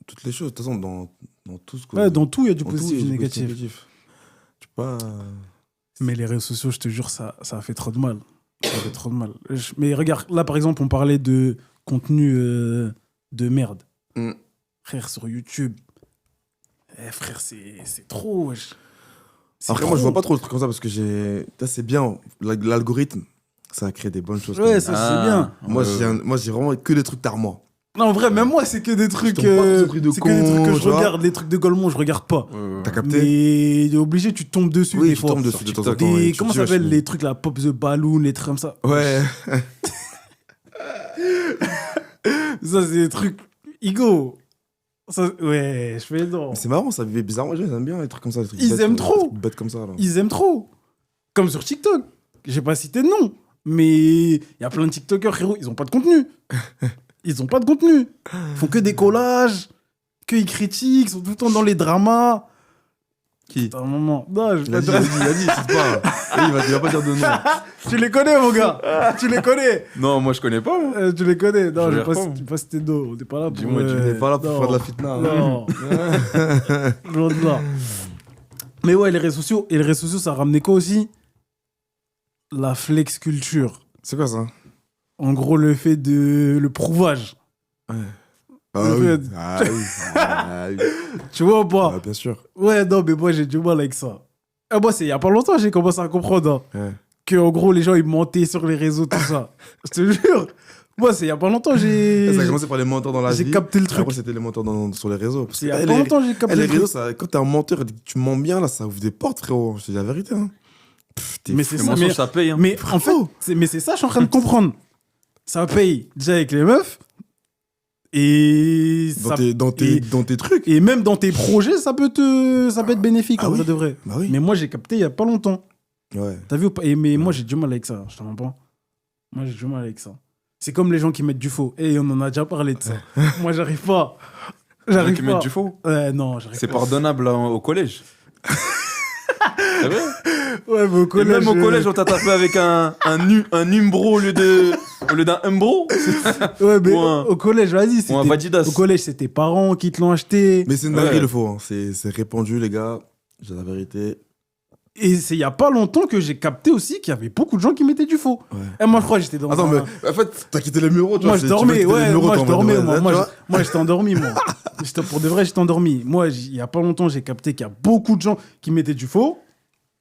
B: Toutes les choses, de toute façon, dans tout ce que.
A: Ouais, dans tout, il y a du
B: dans
A: positif
B: tout,
A: et
B: il y
A: du
B: a du positif et du
A: négatif.
B: négatif. Tu peux pas.
A: Mais les réseaux sociaux, je te jure, ça a fait trop de mal. Ça a fait trop de mal. Mais regarde, là, par exemple, on parlait de contenu de merde.
B: Mm.
A: Frère, sur YouTube. Frère, c'est trop, wesh. C'est
B: Après, moi, je
A: trop.
B: vois pas trop de trucs comme ça parce que ça, c'est bien. L'algorithme, ça a créé des bonnes choses.
A: Ouais,
B: quand
A: ça,
B: même.
A: c'est bien.
B: Moi, j'ai vraiment que des trucs d'armoire.
A: Non, en vrai, même moi, c'est que des trucs.
B: tombe pas sur des trucs de
A: c'est que des trucs que
B: con,
A: je
B: tu vois.
A: regarde. Les trucs de Golemont, je regarde pas.
B: T'as capté?
A: Mais t'es obligé, tu tombes dessus
B: Oui,
A: des
B: tu
A: fois.
B: tombes dessus de temps en
C: TikTok.
B: temps.
A: Des-
B: ouais, tu
A: comment
B: te
A: ça
B: dis,
A: s'appelle
B: wesh,
A: les trucs là, Pop the Balloon, les trucs comme ça.
B: Ouais.
A: Ça, c'est des trucs. Igo. Ça, ouais, je fais non.
B: Mais c'est marrant, ça vivait bizarrement. Les gens, ils aiment bien les trucs comme ça. Les trucs
A: Ils
B: bêtes,
A: aiment
B: les
A: trop.
B: trucs bêtes comme ça. Là.
A: Ils aiment trop. Comme sur TikTok. J'ai pas cité de nom. Mais il y a plein de TikTokers, frérot, ils ont pas de contenu. Ils ont pas de contenu. Ils font que des collages, que ils critiquent, ils sont tout le temps dans les dramas.
C: Qui
A: Putain, un moment. Non, je vais
B: Il
A: pas
B: a dit,
A: dire-
B: il a dit, c'est pas. Il va pas dire de nom.
A: Tu les connais, mon gars. Tu les connais.
C: Non, moi, je connais pas. moi.
A: Tu les connais. Non,
C: Je
A: je
C: les
A: vais
C: reprends.
A: pas citer de nom. On n'est pas là pour.
C: Dis-moi, tu
B: n'es pas là pour
A: non.
B: faire de la fitna.
A: Non. Loin de là. Mais ouais, les réseaux sociaux. Et les réseaux sociaux, ça a ramené quoi aussi? La flex culture.
B: C'est quoi ça?
A: En gros, le fait de. Le prouvage.
B: Ah
A: Le
B: oui.
A: fait-
B: Ah oui. Ah oui.
A: Tu vois ou pas?
B: Ah, bien sûr.
A: Ouais, non, mais moi, j'ai du mal avec ça. Ah, moi, c'est il y a pas longtemps, j'ai commencé à comprendre. Hein,
B: Ouais.
A: que, en gros, les gens, ils mentaient sur les réseaux, tout ça. Je te jure. Moi, c'est il y a pas longtemps,
B: Ça a commencé par les menteurs dans la vie.
A: j'ai capté le
B: Et
A: truc.
B: après, c'était les menteurs sur les réseaux. Parce
A: C'est il y
B: que,
A: a pas longtemps, j'ai capté
B: les
A: le
B: réseaux,
A: truc.
B: quand t'es un menteur et que tu mens bien, là, ça ouvre des portes, frérot. Je te dis la vérité. Hein. T'es
A: Mais
B: fou.
A: c'est
C: Le
A: ça,
C: mensonge, ça paye. Hein.
A: Mais en fait, mais c'est ça, je suis en train de comprendre. Ça paye déjà avec les meufs. Et,
B: Dans
A: ça,
B: dans tes trucs.
A: et même dans tes projets, ça peut être bénéfique,
B: Ah
A: en
B: oui.
A: vrai de vrai.
B: Bah oui.
A: Mais moi, j'ai capté il y a pas longtemps.
B: Ouais.
A: T'as vu ou pas? Mais moi, j'ai du mal avec ça, je t'en mens pas. Moi, j'ai du mal avec ça. C'est comme les gens qui mettent du faux. Et on en a déjà parlé de ça. Moi, j'arrive pas.
C: Les gens
A: J'arrive
C: qui
A: pas.
C: mettent du faux.
A: Ouais, non, j'arrive
C: C'est
A: pas.
C: pardonnable au collège. C'est vrai.
A: Ouais, mais au
C: Et
A: collège.
C: même au collège, on t'a tapé avec un umbro au lieu d'un umbro.
A: Ouais, mais
C: ou un-
A: au collège, vas-y.
C: Ou un
A: c'était-
C: Vadidas.
A: Au collège, c'est tes parents qui te l'ont acheté.
B: Mais c'est une dinguerie
C: Ouais.
B: le faux. Hein. C'est répandu, les gars. J'ai la vérité.
A: Et c'est il y a pas longtemps que j'ai capté aussi qu'il y avait beaucoup de gens qui mettaient du faux.
B: Ouais.
A: Et moi, je crois que j'étais dans
B: Attends,
A: un-
B: mais en fait, t'as quitté les bureaux, tu
A: Moi,
B: vois.
A: je
B: tu
A: dormais,
B: veux quitter les
A: ouais,
B: bureaux,
A: moi,
B: t'es
A: je
B: en mode,
A: dormais,
B: ouais,
A: moi.
B: tu
A: Moi,
B: vois.
A: moi, j'étais endormi, moi. Pour de vrai, j'étais endormi. Moi, il y a pas longtemps, j'ai capté qu'il y a beaucoup de gens qui mettaient du faux.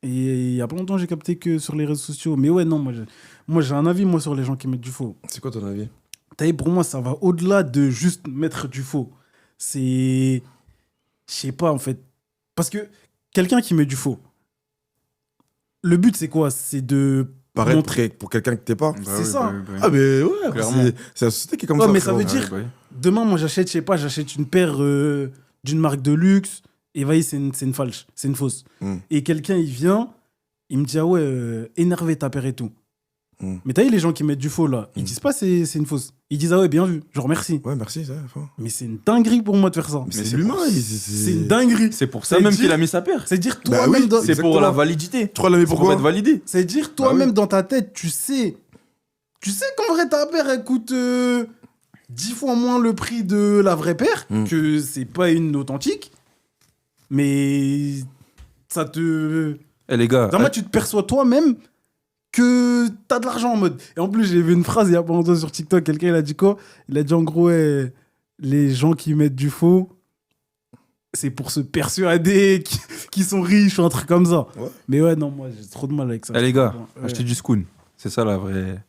A: Et il y a pas longtemps, j'ai capté que sur les réseaux sociaux. Mais ouais, non, moi, j'ai un avis, moi, sur les gens qui mettent du faux.
B: C'est quoi ton avis?
A: T'as vu, pour moi, ça va au-delà de juste mettre du faux. C'est... Je sais pas, en fait. Parce que quelqu'un qui met du faux, le but, c'est quoi? C'est de...
B: Paraître
A: montrer-
B: prêt pour quelqu'un que t'es pas.
A: C'est ça.
B: Ah, mais ouais,
C: Clairement.
B: c'est la société qui est comme
A: Ouais,
B: ça.
A: mais ça
B: frérot.
A: veut dire- Demain, moi, j'achète, je sais pas, j'achète une paire d'une marque de luxe. Et vas-y, c'est une falche, c'est une fausse.
B: Mm.
A: Et quelqu'un, il vient, il me dit, ah ouais, énervé ta paire et tout.
B: Mm.
A: Mais t'as vu, les gens qui mettent du faux, là, ils disent pas c'est une fausse. Ils disent, ah ouais, bien vu, genre merci.
B: Ouais, merci, ça. Enfin.
A: Mais c'est une dinguerie pour moi de faire ça.
B: Mais
C: c'est
B: c'est l'humain.
A: C'est une dinguerie.
C: C'est pour ça
A: C'est
C: même
A: dire-
C: qu'il a mis sa paire.
A: C'est dire
B: Bah
A: toi-même
B: oui,
A: dans...
C: C'est pour la validité.
B: Tu crois la mais
C: C'est pour
B: pourquoi
C: être validé.
A: C'est dire
B: Bah
A: toi-même dans ta tête, tu sais qu'en vrai ta paire elle coûte 10 fois moins le prix de la vraie paire,
B: Mm.
A: que c'est pas une authentique, mais ça te...
C: Eh les gars,
A: Dans moi, tu te perçois toi-même que t'as de l'argent en mode. Et en plus, j'ai vu une phrase il y a pas longtemps sur TikTok, quelqu'un il a dit quoi? Il a dit en gros, ouais, les gens qui mettent du faux, c'est pour se persuader qu'ils sont riches ou un truc comme ça.
B: Ouais.
A: Mais ouais, non, moi j'ai trop de mal avec ça.
C: eh les gars,
A: Ouais.
C: achetez du Skoon. C'est ça la vraie.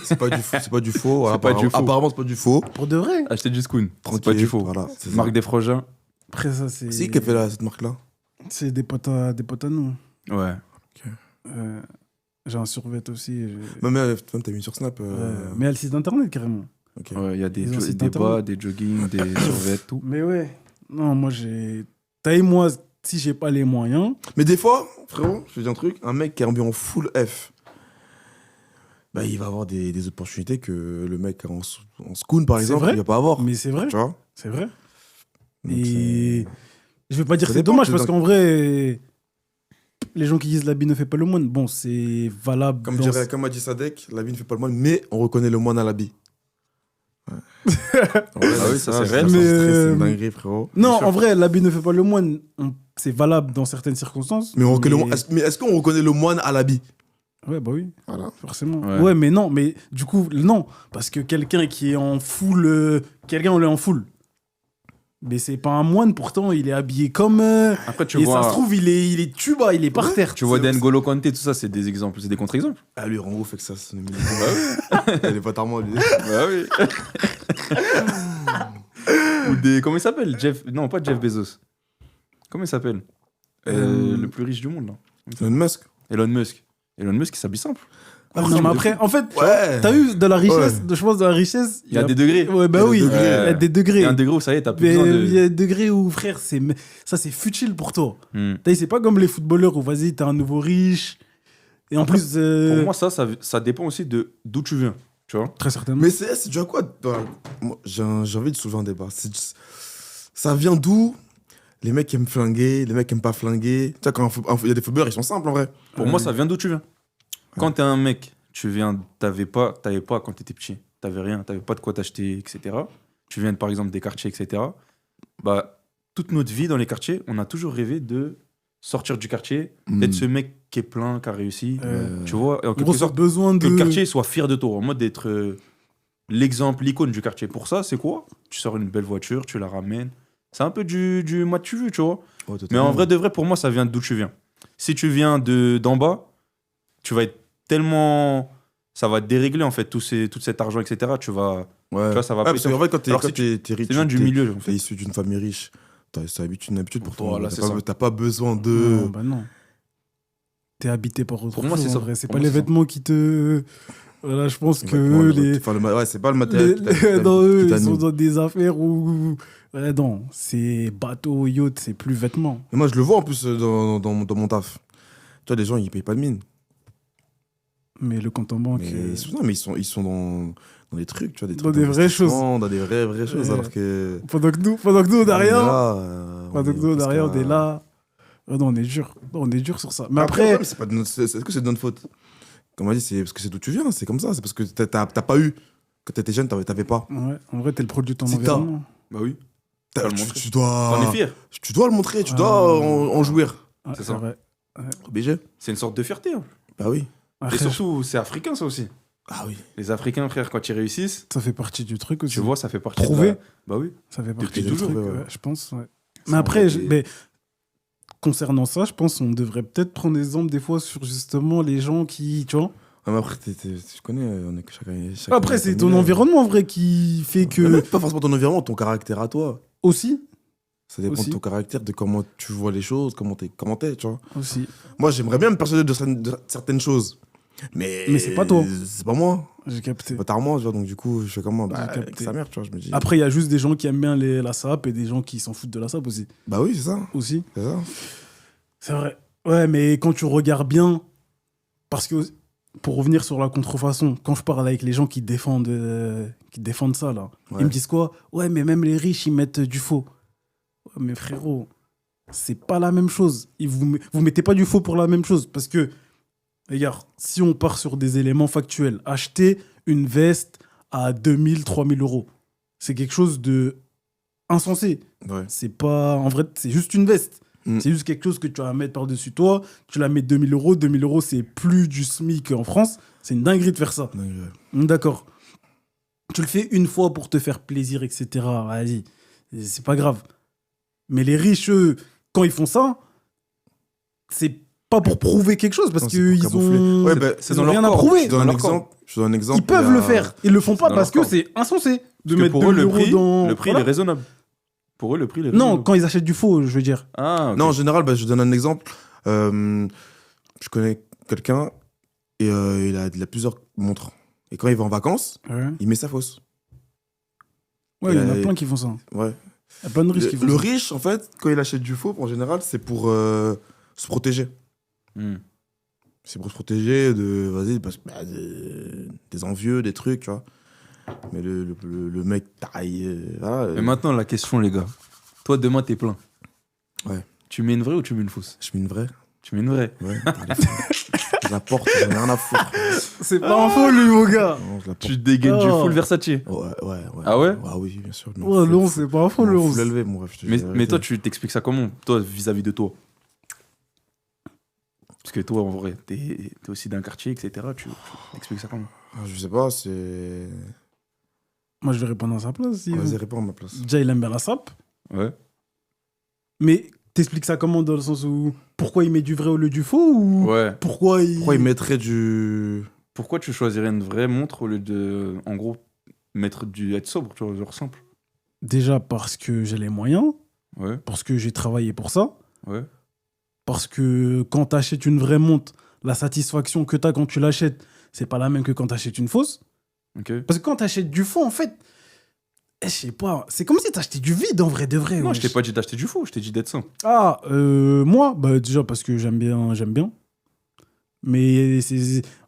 B: C'est pas du faux. C'est pas du faux. Voilà,
C: pas du faux.
B: Apparemment, c'est pas du faux.
A: Pour de vrai.
C: Achetez du Skoon. C'est
B: Tranquille.
C: pas du faux.
B: Voilà. c'est ça.
C: Marque des frangins.
A: Après, ça, c'est.
B: C'est qui a fait cette marque-là?
A: C'est des potes à nous.
C: Ouais.
A: J'ai un survêt aussi.
B: Même t'as mis sur Snap.
A: Mais elle a le site internet carrément.
B: Ok.
C: Ouais, il y a
A: Ils ont un site
C: des bas,
A: internet.
C: des jogging, des survêtements, tout.
A: Mais ouais. Non, moi j'ai. T'as et moi, si j'ai pas les moyens.
B: Mais des fois, frérot, je te dis un truc, un mec qui est habillé en full F, bah, il va avoir des opportunités que le mec en Skoon, par
A: C'est
B: exemple,
A: vrai
B: il va pas avoir.
A: Mais c'est vrai.
B: Tu vois?
A: C'est vrai.
B: Donc,
A: Et je vais pas dire
B: Ça
A: c'est
B: dépend,
A: dommage
B: c'est
A: parce
B: dans-
A: qu'en vrai, les gens qui disent l'habit ne fait pas le moine, bon, c'est valable.
B: Comme a dit Sadek, l'habit ne fait pas le moine, mais on reconnaît le moine à l'habit. Ouais.
C: Ah oui, ça, c'est réel.
A: Mais,
B: C'est une dinguerie, frérot.
A: Non,
C: Bien sûr.
A: en vrai, l'habit ne fait pas le moine. C'est valable dans certaines circonstances.
B: Mais on reconnaît le moine. Mais est-ce qu'on reconnaît le moine à l'habit?
A: Ouais, bah oui,
B: Voilà.
A: forcément.
C: Ouais.
A: Ouais. Mais non, mais du coup, non. Parce que quelqu'un qui est en full. Quelqu'un, on l'est en full. Mais c'est pas un moine, pourtant, il est habillé comme.
C: Après, tu
A: Et
C: vois,
A: ça se trouve, il est tuba, il est par terre.
C: tu vois
B: c'est-
C: N'Golo Kanté, tout ça, c'est des exemples, c'est des contre-exemples.
B: Ah, lui, Rango fait que ça, c'est une Elle est pas tellement lui.
C: Bah oui. Ou des. Comment il s'appelle Jeff. Non, pas Jeff Bezos. Comment il s'appelle Le plus riche du monde, là.
B: Elon Musk.
C: Elon Musk. Elon Musk, il s'habille simple.
A: Non, mais après, en fait,
B: Ouais.
A: t'as eu de la richesse,
B: Ouais.
A: je pense, de la richesse.
C: Il y a des degrés.
A: Ouais, bah
B: Il y a
A: oui,
B: des
A: il
B: degrés.
A: y a des
C: Il
A: degrés.
C: y a un degré où ça y est, t'as plus
A: Mais
C: besoin
A: il y a
C: de.
A: des degrés où, frère, ça c'est futile pour toi.
C: Hmm.
A: T'as vu, c'est pas comme les footballeurs où, vas-y, t'es un nouveau riche. Et en
C: Après,
A: plus.
C: Pour moi, ça dépend aussi de d'où tu viens. Tu vois
A: Très certainement.
B: Mais c'est déjà quoi moi, j'ai envie de soulever un débat. Ça vient d'où les mecs qui aiment flinguer, les mecs qui aiment pas flinguer? Tu sais, quand il y a des footballeurs, ils sont simples en vrai.
C: Pour moi, ça vient d'où tu viens. Quand t'es un mec, t'avais pas quand t'étais petit, t'avais rien, t'avais pas de quoi t'acheter, etc. Tu viens par exemple des quartiers, etc. Bah, toute notre vie dans les quartiers, on a toujours rêvé de sortir du quartier, d'être ce mec qui est plein, qui a réussi. Tu vois, et en
A: En
C: quelque
A: gros, ça
C: sorte,
A: besoin
C: que
A: de.
C: le quartier soit fier de toi, en mode d'être l'exemple, l'icône du quartier. Pour ça, c'est quoi? Tu sors une belle voiture, tu la ramènes. C'est un peu du moi tu veux, tu vois.
B: Ouais,
C: Mais
B: totalement.
C: en vrai de vrai, pour moi, ça vient d'où tu viens. Si tu viens d'en bas, tu vas être tellement ça va dérégler en fait tout cet argent, etc. Tu vois, ça va
B: parce qu'en fait, quand
C: Alors,
B: t'es
C: si
B: t'es riche,
C: c'est bien du milieu, en
B: t'es
C: fait.
B: issu d'une famille riche, une habitude pour toi.
C: Voilà, c'est ça.
B: T'as pas besoin de.
A: Non, bah non. T'es habité par autre
C: Pour moi,
A: chose,
C: c'est
A: en
C: ça.
A: vrai. C'est
C: Pour
A: pas
C: moi,
A: les
C: c'est ça.
A: vêtements qui te... Voilà, je pense que
B: Vêtements,
A: les...
B: enfin, ouais, c'est pas le matériel.
A: Non, eux,
B: qui
A: ils sont
B: t'anime.
A: dans des affaires où... Ouais, non, c'est bateau, yacht, c'est plus vêtements.
B: Et moi, je le vois en plus dans mon taf. Tu vois, les gens, ils payent pas de mine.
A: Mais le compte en banque...
B: Mais, non, mais ils sont dans des trucs, tu vois, des
A: Dans
B: trucs
A: des vraies choses.
B: d'investissement, dans des vraies choses,
A: Ouais.
B: alors que.
A: Pendant que nous, on a rien.
B: Là,
A: Pendant que nous, on a rien, on est là. Oh non, on est dur. Non, on est dur sur ça. Mais après...
B: c'est pas de notre... Est-ce que c'est de notre faute? Comme on dit, c'est parce que c'est d'où tu viens, c'est comme ça. C'est parce que t'as pas eu. Quand t'étais jeune, t'avais pas.
A: Ouais, en vrai, t'es le produit de ton
B: Si t'as-
A: environnement.
C: Bah oui.
B: T'as-
C: Faut le
B: tu,
C: montrer.
B: tu dois.
C: T'en es fier.
B: Tu dois le montrer, tu dois en jouir.
A: Ouais,
C: C'est ça.
A: vrai.
B: Obligé.
C: C'est une sorte de fierté. Hein.
B: Bah oui.
C: Et
A: Après,
C: surtout, c'est africain, ça aussi.
B: Ah oui.
C: Les Africains, frère, quand ils réussissent,
A: ça fait partie du truc aussi.
C: tu vois, ça fait partie
A: Prouver.
C: de la... Bah oui.
A: Ça fait partie
C: Depuis
A: du truc,
B: toujours, ouais.
A: ouais, je pense. Ouais.
C: Ça
A: Mais après,
C: va être-
A: mais concernant ça, je pense qu'on devrait peut-être prendre exemple des fois sur justement les gens qui, tu vois.
B: Ah, mais après, tu connais, on est que chacun
A: Après, c'est ton
B: famille,
A: environnement en vrai qui fait
B: Mais
A: que
B: même pas forcément ton environnement, ton caractère à toi.
A: aussi,
B: Ça dépend
A: Aussi.
B: de ton caractère, de comment tu vois les choses, comment t'es, tu vois.
A: aussi.
B: Moi, j'aimerais bien me persuader de certaines choses. Mais
A: c'est pas toi.
B: C'est pas moi.
A: J'ai capté.
B: C'est pas tard moi, tu vois. Donc, du coup, je fais comment bah,
A: J'ai
B: avec
A: capté.
B: sa mère, tu vois. Je me dis.
A: Après, il y a juste des gens qui aiment bien la SAP et des gens qui s'en foutent de la SAP aussi.
B: Bah oui, c'est ça.
A: Aussi.
B: C'est ça.
A: C'est vrai. Ouais, mais quand tu regardes bien, parce que pour revenir sur la contrefaçon, quand je parle avec les gens qui défendent ça là,
B: Ouais.
A: ils me disent quoi? Ouais, mais même les riches ils mettent du faux. Ouais, mais frérot, c'est pas la même chose. Vous mettez pas du faux pour la même chose parce que regarde, si on part sur des éléments factuels, acheter une veste à 2000, 3000 euros, c'est quelque chose de insensé.
B: Ouais.
A: C'est pas. En vrai, c'est juste une veste.
B: Mm.
A: C'est juste quelque chose que tu vas mettre par-dessus toi. Tu la mets 2000 euros. 2000 euros, c'est plus du SMIC en France. C'est une dinguerie de faire ça.
B: Donc,
A: D'accord. Tu le fais une fois pour te faire plaisir, etc. Vas-y. C'est pas grave. Mais les riches, eux, quand ils font ça, c'est pas pour prouver quelque chose parce
B: Non, c'est pour
A: qu'ils
B: camoufler.
A: ont.
B: Ouais, bah,
A: ils ont rien à prouver.
B: Je donne un
C: Dans leur
B: exemple. Je donne un exemple.
A: Ils peuvent
B: il y a-
A: le faire. Ils le font pas
C: Dans
A: parce que
C: leur corps.
A: c'est insensé de
C: Parce que
A: mettre
C: pour eux,
A: 2000
C: le
A: euros
C: prix,
A: dans.
C: le prix il
A: Voilà.
C: est raisonnable. Pour eux, le prix, il est
A: Non,
C: raisonnable.
A: quand ils achètent du faux, je veux dire.
C: Ah, ok.
B: Non, en général, bah, je donne un exemple. Je connais quelqu'un et il a plusieurs montres. Et quand il va en vacances,
A: Ouais,
B: il met sa fausse.
A: il y en a
B: Et-
A: plein qui font ça.
B: Ouais.
A: Il y a plein de riches qui font
B: Le
A: ça.
B: riche, en fait, quand il achète du faux, en général, c'est pour se protéger.
C: Hmm.
B: C'est pour se protéger de, vas-y, des envieux, des trucs, tu vois. Mais le mec taille. Voilà,
C: Et maintenant, la question, les gars. Toi, demain, t'es plein.
B: Ouais.
C: Tu mets une vraie ou tu mets une fausse?
B: je mets une vraie.
C: Tu mets une vraie.
B: Ouais, je la porte, j'en ai rien à foutre.
A: C'est pas un faux, lui, mon gars.
B: Non, je la porte.
C: Tu dégaines du
A: Oh.
C: full Versace.
B: Ouais.
C: Ah ouais?
B: Ah oui, bien sûr.
A: Ouais, le 11, c'est pas un faux, le 11.
B: Full élevé, mon ref. je te
C: Mais,
B: dis la
C: mais
B: vérité.
C: toi, tu t'expliques ça comment? Toi, vis-à-vis de toi. Parce que toi, en vrai, t'es aussi d'un quartier, etc. Tu t'expliques ça comment?
B: Ah, je sais pas, c'est.
A: Moi, je vais répondre à sa place. Si
B: Vas-y, réponds à ma place.
A: Déjà, il aime bien la SAP.
C: Ouais.
A: Mais t'expliques ça comment dans le sens où pourquoi il met du vrai au lieu du faux ou
C: Ouais.
A: pourquoi il.
B: Pourquoi il mettrait du.
C: Pourquoi tu choisirais une vraie montre au lieu de, en gros, être sobre, tu vois, genre simple?
A: Déjà parce que j'ai les moyens,
C: Ouais,
A: parce que j'ai travaillé pour ça,
C: ouais.
A: parce que quand t'achètes une vraie montre, la satisfaction que t'as quand tu l'achètes, c'est pas la même que quand t'achètes une fausse.
C: Ok.
A: Parce que quand t'achètes du faux, en fait, je sais pas, c'est comme si t'achetais du vide en vrai de vrai.
C: Non,
A: wesh.
C: je t'ai pas dit d'acheter du faux, je t'ai dit d'être simple.
A: Ah, moi, bah déjà parce que j'aime bien. Mais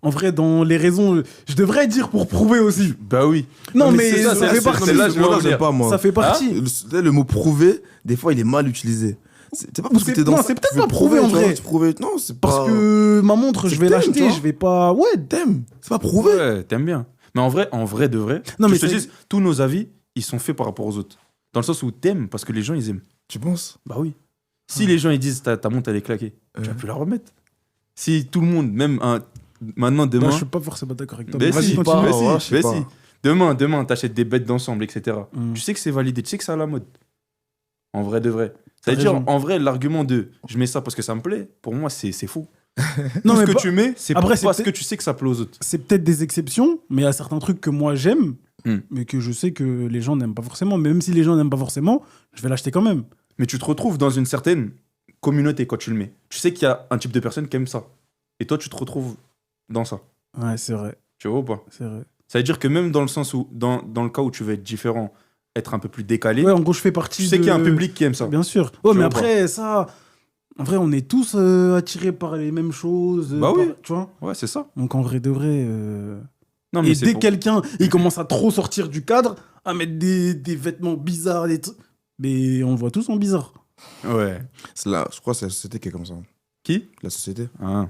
A: en vrai, dans les raisons, je devrais dire pour prouver aussi.
C: Bah oui.
A: Non,
C: mais
A: mais
C: c'est ça,
A: ça fait
C: c'est
A: partie.
C: là, je vais en
B: Moi,
C: venir.
B: j'aime pas, moi.
A: Ça fait partie.
B: Le mot prouver, des fois, il est mal utilisé. C'est pas parce que
A: C'est-
B: t'es dans
A: non,
B: ça
A: c'est
B: que
A: peut-être
B: tu veux
A: pas prouver, en
B: tu vois,
A: vrai.
B: tu prouver. Non, c'est
A: Parce
B: pas.
A: que ma montre,
B: C'est
A: je vais
B: t'aimes, tu
A: l'acheter,
B: vois.
A: je vais pas. Ouais,
B: T'aimes. C'est pas prouver.
C: Ouais, t'aimes bien. Mais en vrai de vrai,
A: Non, mais
C: je te
A: c'est-
C: dis, tous nos avis, ils sont faits par rapport aux autres. Dans le sens où t'aimes parce que les gens, ils aiment.
B: Tu penses?
C: Bah oui. Si les gens, ils disent ta montre, elle est claquée, tu vas plus la remettre. Si tout le monde, même maintenant,
A: Moi,
C: demain.
A: je suis pas forcément d'accord avec toi.
C: Mais
A: mais
C: si,
A: vas-y,
B: pas,
A: continue.
C: mais si,
B: ouais, je sais
C: mais
B: pas.
C: si. Demain, t'achètes des bêtes d'ensemble, etc.
A: Mm.
C: Tu sais que c'est validé, tu sais que c'est à la mode. En vrai de vrai.
A: T'as
C: C'est-à-dire,
A: raison.
C: en vrai, l'argument de je mets ça parce que ça me plaît, pour moi, c'est faux.
A: Non,
C: Tout ce
A: mais
C: que
A: pas-
C: tu mets, c'est
A: Après, c'est
C: parce
A: peut-être-
C: que tu sais que ça plaît aux autres.
A: c'est peut-être des exceptions, mais il y a certains trucs que moi j'aime,
C: Hmm.
A: mais que je sais que les gens n'aiment pas forcément. Mais même si les gens n'aiment pas forcément, je vais l'acheter quand même.
C: Mais tu te retrouves dans une certaine communauté quand tu le mets. Tu sais qu'il y a un type de personne qui aime ça. Et toi, tu te retrouves dans ça.
A: Ouais, c'est vrai,
C: Tu vois ou pas?
A: c'est vrai.
C: Ça veut dire que même dans le sens où, dans le cas où tu veux être différent, être un peu plus décalé,
A: Ouais, en gros, je fais partie
C: tu sais
A: de-
C: qu'il y a un public qui aime ça.
A: Bien sûr. Ouais,
C: Tu
A: mais
C: vois
A: après, ça... En vrai, on est tous attirés par les mêmes choses.
C: Bah oui.
A: Tu vois.
C: Ouais, c'est ça.
A: Donc, en vrai de vrai...
C: Non, mais
A: Et
C: c'est
A: dès que
C: pour-
A: quelqu'un il commence à trop sortir du cadre, à mettre des vêtements bizarres, des trucs... Mais on le voit tous en bizarre.
C: Ouais.
B: Je crois que c'est la société qui est comme ça.
C: Qui?
B: La société.
C: Ah.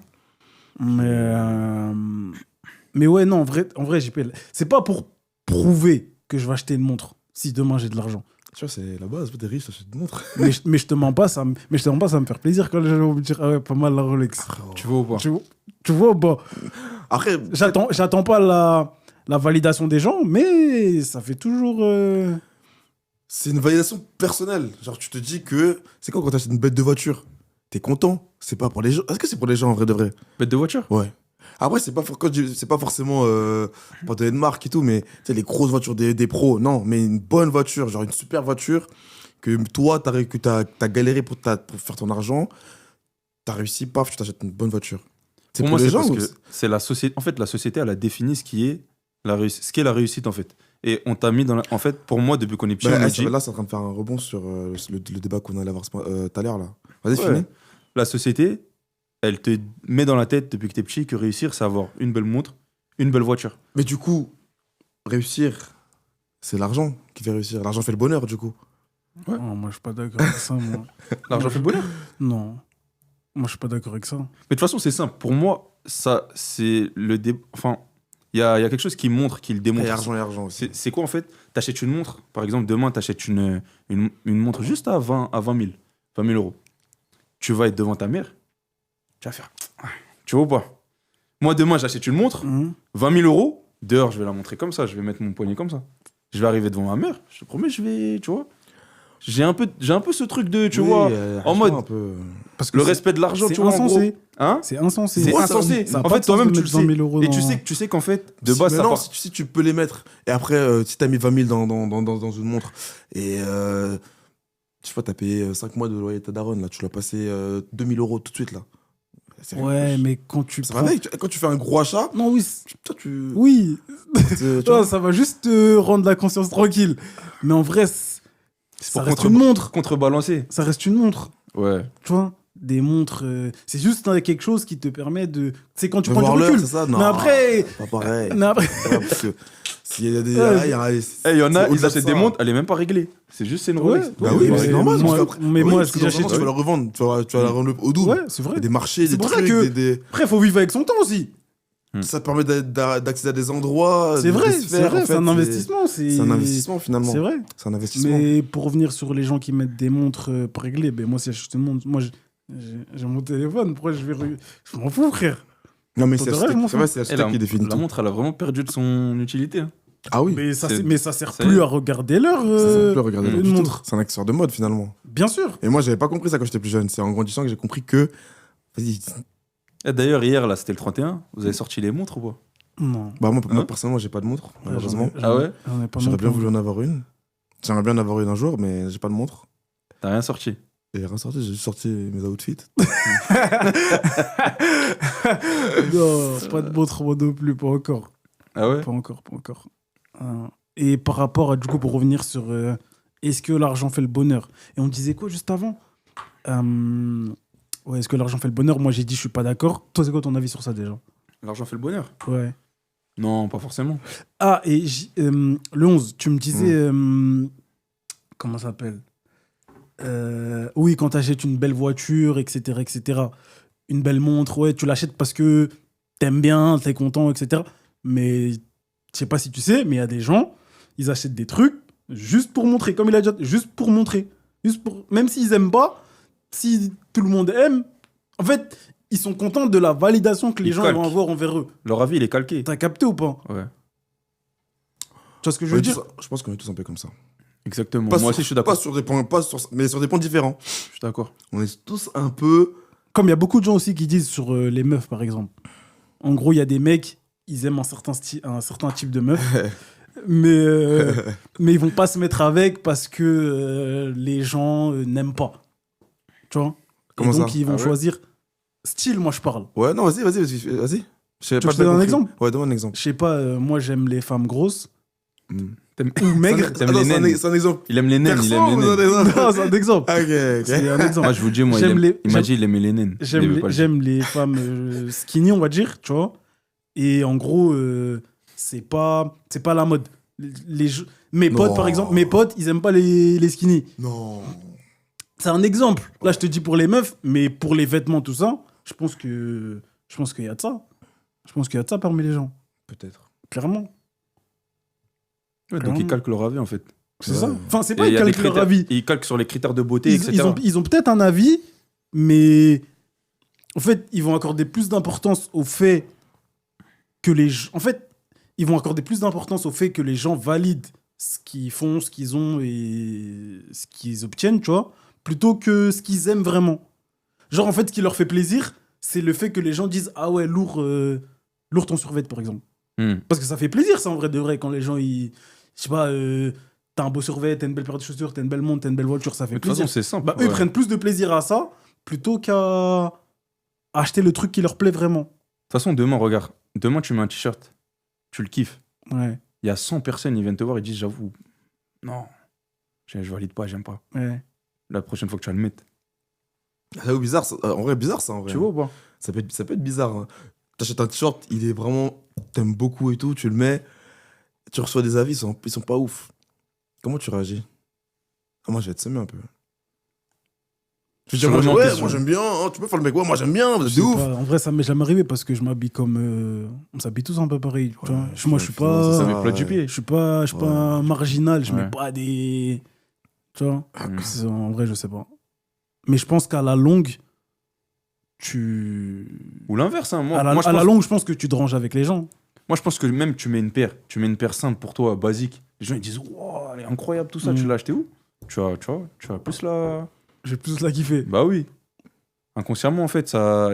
A: Mais ouais, non, en vrai JP, c'est pas pour prouver que je vais acheter une montre si demain j'ai de l'argent.
B: Tu vois, c'est la base. T'es riche, t'achètes une montre.
A: Mais je te mens pas, ça va me faire plaisir quand les gens vont me dire ah ouais, pas mal la Rolex.
C: Tu vois ou pas?
A: Tu vois, bah,
B: Après,
A: j'attends pas la validation des gens, mais ça fait toujours.
B: c'est une validation personnelle. Genre, tu te dis que c'est quand t'achètes une bête de voiture, t'es content. C'est pas pour les gens. Est-ce que c'est pour les gens en vrai de vrai?
C: Bête de voiture?
B: Ouais. Après, c'est pas, c'est pas forcément pour donner de marque et tout, mais tu sais, les grosses voitures des pros, non, mais une bonne voiture, genre une super voiture que toi, t'as galéré pour faire ton argent, t'as réussi, paf, tu t'achètes une bonne voiture. C'est
C: Pour moi,
B: les
C: c'est
B: gens
C: parce
B: ou
C: que c'est la société. En fait, la société, elle a défini ce qui est ce qu'est la réussite, en fait. Et on t'a mis dans la... En fait, pour moi, depuis qu'on est petit,
B: Bah,
C: on nous
B: ça-
C: dit...
B: là, c'est en train de faire un rebond sur le débat qu'on allait avoir tout à l'heure, là. Vas-y,
C: Ouais.
B: finis.
C: La société, elle te met dans la tête depuis que t'es petit que réussir, c'est avoir une belle montre, une belle voiture.
B: Mais du coup, réussir, c'est l'argent qui fait réussir. L'argent fait le bonheur, du coup.
C: Ouais.
A: Oh, moi, je suis pas d'accord avec ça, moi.
C: L'argent fait le bonheur.
A: Non. Moi, je suis pas d'accord avec ça.
C: Mais de toute façon, c'est simple. Pour moi, ça, c'est le Enfin, il y a quelque chose qui montre, qui le démontre.
B: Et argent aussi.
C: C'est quoi en fait? T'achètes une montre, par exemple, demain, t'achètes une montre juste à 20 000 euros. Tu vas être devant ta mère, tu vas faire. Tu vois ou pas? Moi, demain, j'achète une montre,
A: Mhm.
C: 20 000 euros, dehors, je vais la montrer comme ça, je vais mettre mon poignet comme ça. Je vais arriver devant ma mère, je te promets, je vais. Tu vois? J'ai un peu ce truc de. Tu
B: Oui,
C: vois?
B: argent,
C: mode-
B: un peu.
A: Parce que
C: Le
A: c'est-
C: respect de l'argent,
A: c'est
C: tu vois, en gros.
A: insensé.
C: Hein?
A: C'est insensé.
C: C'est
B: Ouais,
C: insensé.
A: ça a
C: En
A: pas
C: fait,
A: de sens
C: toi-même,
A: de
C: tu le
A: mettre 20
C: sais.
A: 000 euros
C: Et
A: dans-
C: tu sais qu'en fait, de
B: Si,
C: base,
B: mais
C: ça
B: non,
C: part.
B: si tu peux les mettre. Et après, si t'as mis 20 000 dans une montre, et je sais pas, t'as payé 5 mois de loyer de ta daronne, là, tu l'as passé 2 000 euros tout de suite, là. C'est
A: Ouais, mais quand tu
B: Ça
A: prends...
B: va, mec, quand tu fais un gros achat,
A: Non, oui.
B: toi, tu.
A: Oui.
B: tu
A: Non,
B: vois,
A: ça va juste te rendre la conscience tranquille. Mais en vrai,
C: C'est
A: ça
C: pour
A: reste une montre.
C: contrebalancer.
A: Ça reste une montre.
C: Ouais.
A: Tu vois, des montres, c'est juste quelque chose qui te permet de. C'est quand tu
B: de
A: prends
B: voir
A: du
B: l'heure,
A: recul.
B: c'est ça? Non,
A: Mais après,
B: pas pareil.
A: mais après-
B: Ouais, parce que s'il y a des.
A: Ouais,
B: il y a-
C: Il y en
B: c'est
C: a,
B: au-delà
C: ils
B: de
C: achètent
B: ça.
C: des montres, elle est même pas réglée. C'est juste, c'est une
A: Ouais,
C: Rolex.
B: Bah oui, mais c'est normal.
A: moi,
B: parce qu'après-
A: mais
B: oui,
A: moi,
B: parce
A: si
B: que dans un
A: j'achète.
B: moment, tu vas la revendre, tu vas la revendre au double.
A: Ouais, c'est
B: Il y
A: vrai.
B: a des marchés,
A: C'est
B: des
A: pour ça
B: trucs,
A: que-
B: des-
A: Après, faut vivre avec son temps aussi.
B: ça te permet d'accéder à des endroits.
A: C'est
B: de
A: vrai,
B: se
A: c'est
B: faire,
A: vrai,
B: en
A: c'est
B: fait,
A: un investissement.
B: C'est un investissement finalement.
A: C'est vrai.
B: C'est un investissement.
A: Mais pour revenir sur les gens qui mettent des montres pas réglées, ben moi, si j'achète une montre, moi, j'ai mon téléphone. Pourquoi je vais. Je m'en fous, frère.
B: Non, mais
A: Pour
B: c'est
A: de vrai, je m'en fous.
B: la
C: Et
B: société
C: la,
B: qui définit
C: la
B: tout.
C: montre, elle a vraiment perdu de son utilité. hein.
B: Ah oui.
A: Mais ça,
C: C'est-
A: mais ça sert
C: ça
A: plus
C: y est.
A: à regarder l'heure.
B: Ça sert plus à regarder
A: une
B: l'heure du tout.
A: montre.
B: C'est un accessoire de mode finalement.
A: Bien sûr.
B: Et moi, j'avais pas compris ça quand j'étais plus jeune. C'est en grandissant que j'ai compris que. Vas-y.
C: Et d'ailleurs, hier, là, c'était le 31. Vous avez sorti les montres ou pas?
A: Non.
B: Bah, moi,
C: Hein
B: personnellement, j'ai pas de montre, malheureusement.
C: Ah ouais?
A: J'en ai pas
B: J'aurais
A: non
B: bien
A: plus.
B: voulu en avoir une. J'aimerais bien en avoir une un jour, mais j'ai pas de montre.
C: T'as rien sorti.
B: Et rien sorti, j'ai juste sorti mes outfits.
A: Non, pas de montre, moi non plus, pas encore.
C: Ah ouais?
A: Pas encore, pas encore. Et par rapport à, du coup, pour revenir sur est-ce que l'argent fait le bonheur? Et on disait quoi juste avant? Ouais, est-ce que l'argent fait le bonheur? Moi, j'ai dit je suis pas d'accord. Toi, c'est quoi ton avis sur ça déjà?
C: L'argent fait le bonheur?
A: Ouais.
C: Non, pas forcément.
A: Ah, et le 11, tu me disais. Comment ça s'appelle? Oui, quand tu achètes une belle voiture, etc., etc. Une belle montre, ouais, tu l'achètes parce que t'aimes bien, t'es content, etc. Mais je sais pas si tu sais, mais il y a des gens, ils achètent des trucs juste pour montrer, comme il a déjà dit, juste pour montrer. Même s'ils aiment pas, si tout le monde aime, en fait, ils sont contents de la validation que les
C: Ils
A: gens
C: calquent.
A: vont avoir envers eux.
C: Leur avis, il est calqué.
A: T'as capté ou pas?
C: Ouais.
A: Tu vois ce que je veux dire?
B: Je pense qu'on est tous un peu comme ça.
C: Exactement.
B: Pas
C: Moi
B: sur-
C: aussi, je suis d'accord.
B: Pas sur des points, mais sur des points différents.
C: Je suis d'accord.
B: On est tous un peu
A: Comme il y a beaucoup de gens aussi qui disent sur les meufs, par exemple. En gros, il y a des mecs, ils aiment un certain type de meuf, mais ils vont pas se mettre avec parce que les gens n'aiment pas. Tu vois?
B: Comment
A: et donc,
B: ça?
A: ils vont
C: Ah ouais
A: choisir. Style, moi, je parle.
B: Ouais, non, vas-y. Je sais
A: Tu
B: pas,
A: veux que je te
B: j'ai
A: donne un
B: compris.
A: exemple?
B: Ouais, donne un exemple.
A: Je sais pas, moi, j'aime les femmes grosses
C: T'aimes
A: ou maigres.
C: T'aimes
B: Attends,
C: les
B: c'est
C: naines.
B: c'est un exemple.
C: Il aime les naines, il aime les naines.
A: Non, c'est un exemple.
B: Ok,
A: C'est un exemple.
C: Moi, je vous dis, moi,
A: J'aime les-
C: il m'a dit il aimait les naines. Il aimait pas le
A: J'aime les femmes skinny, on va dire, tu vois. Et en gros, c'est pas la mode. Mes
B: Non.
A: potes, par exemple, mes potes, ils aiment pas les skinny.
B: Non.
A: C'est un exemple. Là, je te dis pour les meufs, mais pour les vêtements, tout ça, je pense qu'il y a de ça. Je pense qu'il y a de ça parmi les gens.
B: Peut-être.
A: Clairement.
C: Ouais, donc, il calque leur avis, en fait.
A: C'est
B: Ouais.
A: ça. Enfin, c'est
C: Et
A: pas
C: il
A: qu'ils
C: y a des
A: calculent leur
C: critères-
A: avis.
C: Ils calquent sur les critères de beauté, etc.
A: Ils ont peut-être un avis, mais en fait, ils vont accorder plus d'importance au fait que les gens. En fait, ils vont accorder plus d'importance au fait que les gens valident ce qu'ils font, ce qu'ils ont et ce qu'ils obtiennent, tu vois, plutôt que ce qu'ils aiment vraiment. Genre, en fait, ce qui leur fait plaisir, c'est le fait que les gens disent ah ouais, lourd ton survêt, par exemple.
C: Hmm.
A: Parce que ça fait plaisir, ça, en vrai de vrai, quand les gens, ils. Je sais pas, t'as un beau survêt, t'as une belle paire de chaussures, t'as une belle montre, t'as une belle voiture, ça fait
C: Mais de toute
A: plaisir.
C: façon, c'est simple.
A: Bah, eux, ils
C: ouais.
A: prennent plus de plaisir à ça plutôt qu'à acheter le truc qui leur plaît vraiment.
C: De toute façon, demain, regarde. Demain, tu mets un t-shirt. Tu le kiffes.
A: Ouais,
C: Il y a 100 personnes, ils viennent te voir, ils disent j'avoue, non, je valide pas, j'aime pas.
A: ouais.
C: La prochaine fois que tu vas le mettre.
B: C'est bizarre, ça. En vrai, bizarre ça en vrai.
C: Tu vois ou pas?
B: Ça peut être bizarre. Hein. T'achètes un t-shirt, il est vraiment. T'aimes beaucoup et tout, tu le mets, tu reçois des avis, ils sont pas ouf. Comment tu réagis? Ah, moi, je vais te semer un peu. Je vais dire,
C: Sur le moment,
B: ouais,
C: question.
B: moi j'aime bien, hein, tu peux faire le mec, ouais, moi j'aime bien,
A: Je
B: c'est
A: sais
B: ouf.
A: pas, en vrai, ça m'est jamais arrivé parce que je m'habille comme. On s'habille tous un peu pareil. tu vois. Moi, je suis
B: finalement, c'est
C: Ça
A: pas.
C: met plat du pied.
A: Je suis pas
B: Ouais.
A: un marginal, je
C: Ouais.
A: mets pas des. Tu vois.
C: Mm.
A: En vrai, je sais pas. Mais je pense qu'à la longue, tu.
C: Ou l'inverse, hein.
A: à la
C: je pense,
A: longue, je pense que tu te ranges avec les gens.
C: moi, je pense que même tu mets une paire simple pour toi, basique. Les gens ils disent, wow, elle est incroyable tout ça,
A: Mm.
C: tu l'as acheté où? Tu vas plus la.
A: J'ai plus la kiffer.
C: Bah oui. Inconsciemment, en fait, ça.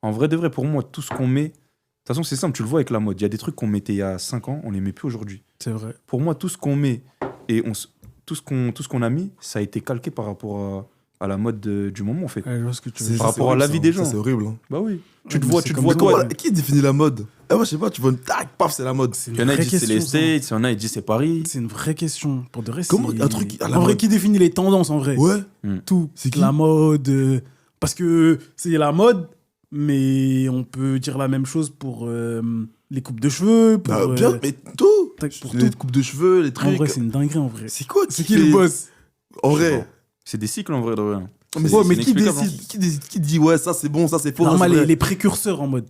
C: En vrai de vrai, pour moi, tout ce qu'on met. De toute façon, c'est simple, tu le vois avec la mode. Il y a des trucs qu'on mettait il y a 5 ans, on les met plus aujourd'hui.
A: C'est vrai.
C: Pour moi, tout ce qu'on met et tout ce qu'on a mis, ça a été calqué par rapport à la mode du moment, en fait.
A: Ouais, je vois ce que tu veux
B: C'est-
A: dire.
C: Par rapport à
B: horrible,
C: la vie
B: ça,
C: des
B: hein.
C: gens.
B: Ça, c'est horrible. Hein.
C: Bah oui. Tu
A: Ouais,
C: te
A: mais
C: vois,
A: c'est
C: tu te
A: comme
C: vois
A: ça.
C: toi.
B: Qui définit la mode? Moi, je sais pas, tu vois une tac, paf, c'est la mode.
A: C'est
C: Il y en a, ils
A: vraie
C: disent c'est les
A: question, ça.
C: States, il y en a, ils disent c'est Paris.
A: C'est une vraie question. Pour de vrai,
B: Comment
A: c'est-
B: un truc à la
A: En vrai,
B: mode?
A: qui définit les tendances en vrai?
B: Ouais.
A: Tout.
B: C'est qui?
A: La mode. Parce que c'est la mode, mais on peut dire la même chose pour les coupes de cheveux. Pour,
B: Bah, bien, mais tout.
A: pour
B: Les
A: tout.
B: coupes de cheveux, les
A: En
B: trucs.
A: vrai, c'est une dinguerie en vrai.
B: C'est quoi
A: C'est qui le boss?
B: En
C: Je sais
B: vrai.
C: pas. C'est des cycles en vrai de vrai.
B: Mais,
A: Ouais,
B: c'est-
A: mais
B: c'est
A: qui
B: inexplicable,
A: décide?
B: qui dit ouais, ça c'est bon, ça c'est faux. ça,
A: Normal,
B: c'est vrai.
A: les précurseurs en mode.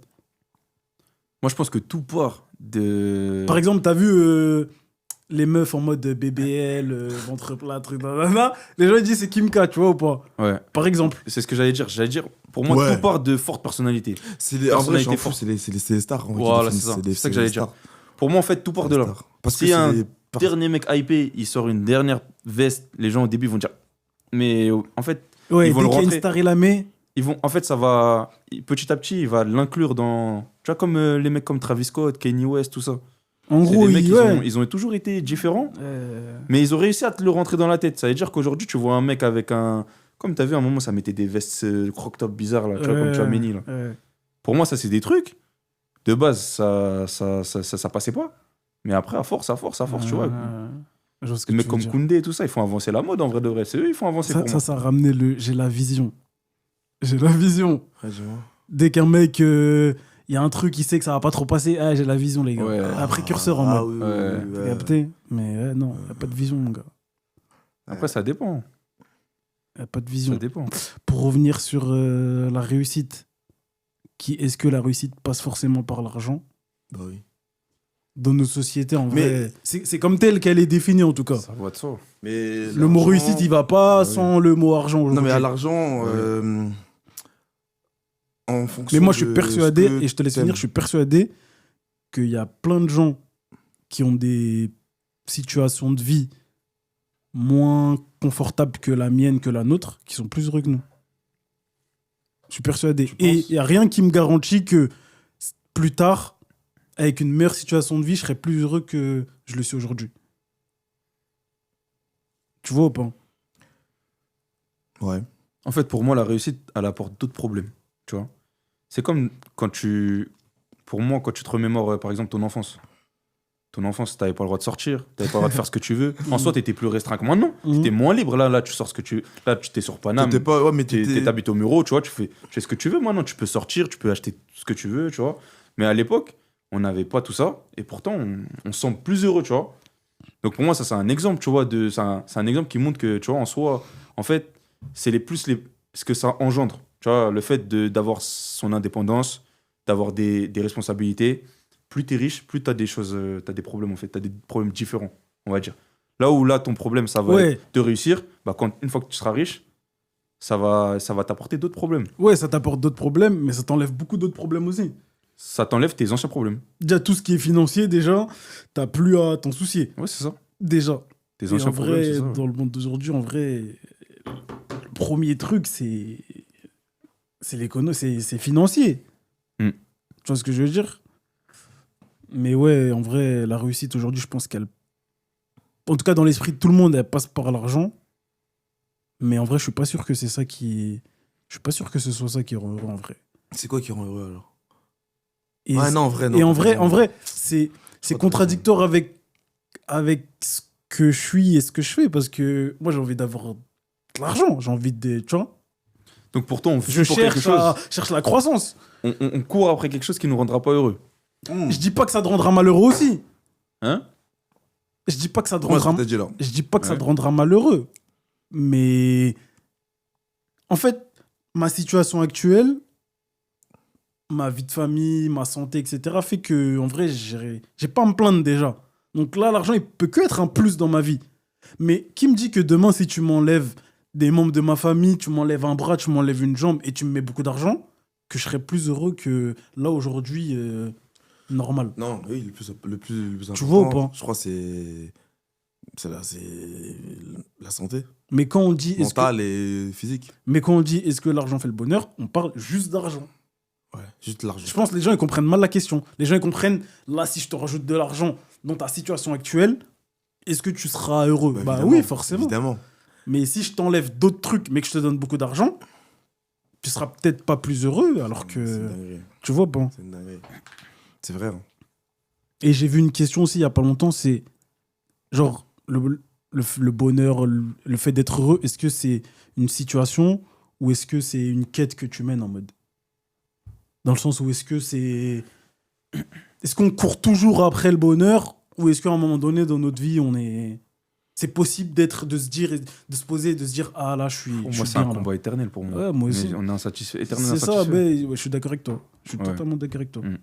C: Moi, je pense que tout part de.
A: Par exemple, t'as vu les meufs en mode BBL, ventre plat, truc, nanana. Les gens ils disent c'est Kim K, tu vois ou pas?
C: Ouais.
A: Par exemple.
C: C'est ce que j'allais dire. J'allais dire, pour moi,
B: Ouais.
C: tout part de forte personnalité.
B: C'est les, en vrai,
C: Personnalité
B: j'en fous,
C: forte.
B: c'est les stars. hein, qui
C: Voilà,
B: définissent,
C: c'est ça.
B: des-
C: C'est ça que
B: les
C: j'allais dire.
B: stars.
C: Pour moi, en fait, tout part de
B: Les
C: là.
B: stars. Parce
C: Si
B: que
C: un
B: c'est les-
C: dernier mec hypé, il sort une dernière veste, les gens au début vont dire. Mais en fait,
A: Ouais,
C: Ils vont
A: dès
C: le
A: qu'il y a une
C: rentrer.
A: star et la met.
C: en fait, ça va. Petit à petit, il va l'inclure dans. Tu vois, comme les mecs comme Travis Scott, Kanye West, tout ça.
A: En
C: C'est
A: gros,
C: des mecs,
A: ouais.
C: ils ont toujours été différents,
A: Euh,
C: mais ils ont réussi à te le rentrer dans la tête. Ça veut dire qu'aujourd'hui, tu vois un mec avec un. Comme tu as vu, à un moment, ça mettait des vestes croc-top bizarres, là, tu vois, comme tu as Méni, là. Pour moi, ça, c'est des trucs. De base, ça passait pas. Mais après, à force, tu vois.
A: Je vois ce que
C: Des
A: tu
C: mecs
A: veux
C: comme
A: dire.
C: Koundé et tout ça, ils font avancer la mode en vrai de vrai. C'est eux, ils font avancer pour moi.
A: Ça a ramené le. J'ai la vision. J'ai la vision.
B: Ouais, je vois.
A: Dès qu'un mec. Il y a un truc, il sait que ça va pas trop passer. Ah, j'ai la vision, les gars.
C: Ouais.
A: Un précurseur en
B: Ah
A: mode.
B: oui,
C: Ouais.
B: oui,
A: T'as
B: ouais.
A: capté? Mais non, y a pas de vision, mon gars.
C: Après, ça dépend.
A: Y a pas de
C: Ça
A: vision.
C: dépend.
A: Pour revenir sur la réussite, est-ce que la réussite passe forcément par l'argent?
B: Bah oui.
A: Dans nos sociétés, en
B: Mais-
A: vrai, c'est comme tel qu'elle est définie, en tout cas.
C: Ça va de soi.
B: Mais
A: Le mot
B: l'argent-
A: réussite, il va pas
C: Ah oui.
A: sans le mot argent
B: Non, mais
A: aujourd'hui.
B: à l'argent,
C: Ouais.
B: en fonction.
A: Mais moi, je suis
B: de
A: persuadé,
B: ce que
A: et je te laisse
B: t'aimes.
A: finir, je suis persuadé qu'il y a plein de gens qui ont des situations de vie moins confortables que la mienne, que la nôtre, qui sont plus heureux que nous. Je suis persuadé.
B: Tu
A: Et
B: penses
A: il n'y a rien qui me garantit que plus tard, avec une meilleure situation de vie, je serai plus heureux que je le suis aujourd'hui. Tu vois ou pas?
B: Ouais.
C: En fait, pour moi, la réussite, elle apporte d'autres problèmes. Tu vois. C'est comme quand tu. Pour moi, quand tu te remémores, par exemple, ton enfance. Ton enfance, tu n'avais pas le droit de sortir, tu n'avais pas le droit de faire ce que tu veux. En soi, tu étais plus restreint que maintenant. Tu étais moins libre. Là, tu sors ce que tu. Là, tu es sur Paname.
B: T'étais pas. Ouais, mais
C: T'habites au Muro, tu vois, tu fais ce que tu veux. Maintenant, tu peux sortir, tu peux acheter ce que tu veux, tu vois. Mais à l'époque, on n'avait pas tout ça. Et pourtant, on se sent plus heureux, tu vois. Donc pour moi, ça, c'est un exemple, tu vois. C'est un exemple qui montre que, tu vois, en soi, en fait, c'est ce que ça engendre. Tu vois, le fait d'avoir son indépendance, d'avoir des responsabilités. Plus t'es riche, plus t'as des choses, t'as des problèmes en fait, t'as des problèmes différents, on va dire. Là, ton problème, ça va être de réussir. Bah, une fois que tu seras riche, ça va t'apporter d'autres problèmes.
A: Ouais, ça t'apporte d'autres problèmes, mais ça t'enlève beaucoup d'autres problèmes aussi.
C: Ça t'enlève tes anciens problèmes.
A: Déjà, tout ce qui est financier, déjà, t'as plus à t'en soucier.
C: Ouais, c'est ça.
A: Déjà.
C: Tes
A: Et
C: anciens
A: en
C: problèmes,
A: vrai,
C: c'est ça. Ouais.
A: dans le monde d'aujourd'hui, en vrai, le premier truc, c'est l'économie, c'est financier.
C: Mm.
A: Tu vois ce que je veux dire? Mais ouais, en vrai, la réussite aujourd'hui, je pense qu'elle... En tout cas, dans l'esprit de tout le monde, elle passe par l'argent. Mais en vrai, je suis pas sûr que c'est ça qui... Je suis pas sûr que ce soit ça qui rend heureux, en vrai.
B: C'est quoi qui rend heureux alors?
A: Et
B: Ouais, non, en vrai, non.
A: et en
B: t'as
A: vrai,
B: raison.
A: en vrai, c'est
B: t'as
A: contradictoire avec ce que je suis et ce que je fais. Parce que moi, j'ai envie d'avoir de l'argent. J'ai envie de... Tu vois?
C: Donc pourtant, on
A: Je
C: vit pour quelque chose.
A: cherche la croissance.
C: On court après quelque chose qui nous rendra pas heureux.
A: Je dis pas que ça te rendra malheureux aussi.
C: Hein?
A: Je dis pas que ça te
B: Moi, ce
A: rendra...
B: que t'as dit là.
A: Je dis pas que ça
C: Ouais.
A: te rendra malheureux. Mais... En fait, ma situation actuelle, ma vie de famille, ma santé, etc., fait que, en vrai, j'ai pas à me plaindre déjà. Donc là, l'argent, il peut que être un plus dans ma vie. Mais qui me dit que demain, si tu m'enlèves des membres de ma famille, tu m'enlèves un bras, tu m'enlèves une jambe et tu me mets beaucoup d'argent, que je serais plus heureux que là, aujourd'hui, normal.
B: Non, oui, le plus important.
A: Tu vois ou pas?
B: Je crois que c'est la santé
A: Mais quand on dit...
B: mentale et physique.
A: Mais quand on dit est-ce que l'argent fait le bonheur, on parle juste d'argent.
B: Ouais, juste l'argent.
A: Je pense que les gens ils comprennent mal la question. Les gens ils comprennent, là, si je te rajoute de l'argent dans ta situation actuelle, est-ce que tu seras heureux? Bah
B: évidemment,
A: oui, forcément.
B: Évidemment.
A: Mais si je t'enlève d'autres trucs, mais que je te donne beaucoup d'argent, tu seras peut-être pas plus heureux, alors
B: C'est une
A: que...
B: dinguerie.
A: Tu vois, bon.
B: C'est une dinguerie. C'est vrai. Hein.
A: Et j'ai vu une question aussi il y a pas longtemps, c'est genre le bonheur, le fait d'être heureux, est-ce que c'est une situation ou est-ce que c'est une quête que tu mènes en mode? Dans le sens où est-ce que c'est... Est-ce qu'on court toujours après le bonheur ou est-ce qu'à un moment donné dans notre vie, on est... C'est possible de se dire, de se poser et de se dire ah là, je suis
C: Pour
A: je
C: moi,
A: suis
C: c'est un
A: bien, là.
C: combat éternel pour moi.
A: Ouais, moi aussi.
C: Mais on est insatisfait, éternel
A: C'est ça,
C: insatisfait.
A: mais ouais, je suis d'accord avec toi. Je suis
C: Ouais.
A: totalement d'accord avec toi.
C: Mm.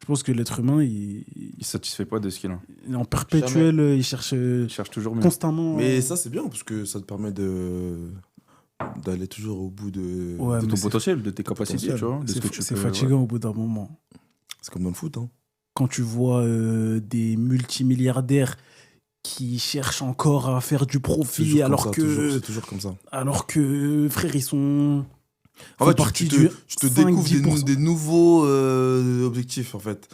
A: Je pense que l'être humain,
C: Il satisfait pas de ce qu'il a.
A: il est en perpétuel, il cherche
C: Il cherche toujours mieux.
A: constamment...
B: Mais ça, c'est bien parce que ça te permet d'aller toujours au bout de.
A: Ouais,
C: De
A: mais
C: ton
A: c'est-
C: potentiel, de tes capacités, tu vois. De ce que tu
A: c'est
C: peux.
A: fatigant au bout d'un moment.
B: C'est comme dans le foot. Hein.
A: Quand tu vois des multimilliardaires qui cherchent encore à faire du profit
B: Toujours comme
A: alors
B: ça,
A: que,
B: c'est toujours comme ça.
A: frère, ils sont...
B: En
A: font
B: fait,
A: partie
B: tu
A: du
B: te
A: 5,
B: découvres
A: 10%.
B: des nouveaux objectifs, en fait.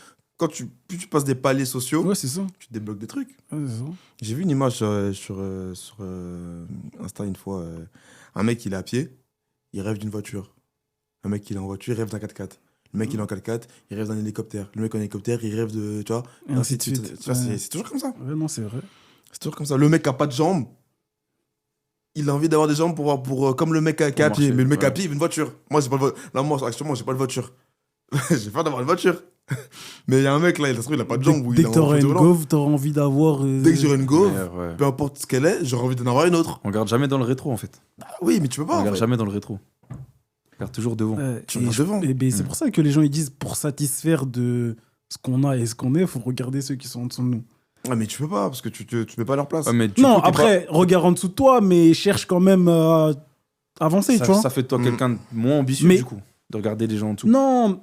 B: Plus tu passes des paliers sociaux,
A: Ouais, c'est ça.
B: tu débloques des trucs.
A: Ouais, c'est ça.
B: J'ai vu une image sur Insta une fois. Un mec, il est à pied, il rêve d'une voiture. Un mec, il est en voiture, il rêve d'un 4x4. Le mec, il est en 4x4, il rêve d'un hélicoptère. Le mec en hélicoptère, il rêve de. Tu vois,
A: Et ainsi de suite.
B: Tu vois,
A: Ouais.
B: c'est toujours comme ça.
A: Ouais, non, c'est vrai.
B: C'est toujours comme ça. Le mec qui a pas de jambes, il a envie d'avoir des jambes comme le mec qui est à pied.
C: marcher,
B: Mais le mec
C: ouais.
B: à pied, il veut une voiture. Moi, j'ai pas de voiture. Là, moi, actuellement, j'ai pas de voiture. J'ai peur d'avoir une voiture. Mais il y a un mec là, il a pas de jambes. ou
A: Dès
B: il
A: que
B: a
A: t'auras
B: un
A: une
B: fauteuil
A: gauve, t'auras envie d'avoir...
B: Dès que j'aurai une gauve,
C: Ouais.
B: peu importe ce qu'elle est, j'aurai envie d'en avoir une autre.
C: On regarde jamais dans le rétro, en fait.
B: Oui, mais tu peux
C: On
B: pas. en
C: regarde
B: fait.
C: jamais dans le rétro. On regarde toujours devant.
B: Tu regardes devant.
A: C'est pour ça que les gens ils disent pour satisfaire de ce qu'on a et ce qu'on est, il faut regarder ceux qui sont en dessous de nous.
B: Ouais, mais tu peux pas, parce que tu mets pas à leur place.
C: Ouais, mais
A: Non,
C: t'es
A: après, regarde en dessous de toi, mais cherche quand même à avancer,
C: pas-
A: tu vois.
C: ça fait de toi
B: Mm.
C: quelqu'un de moins ambitieux,
A: Mais-
C: du coup, de regarder les gens en dessous.
A: Non,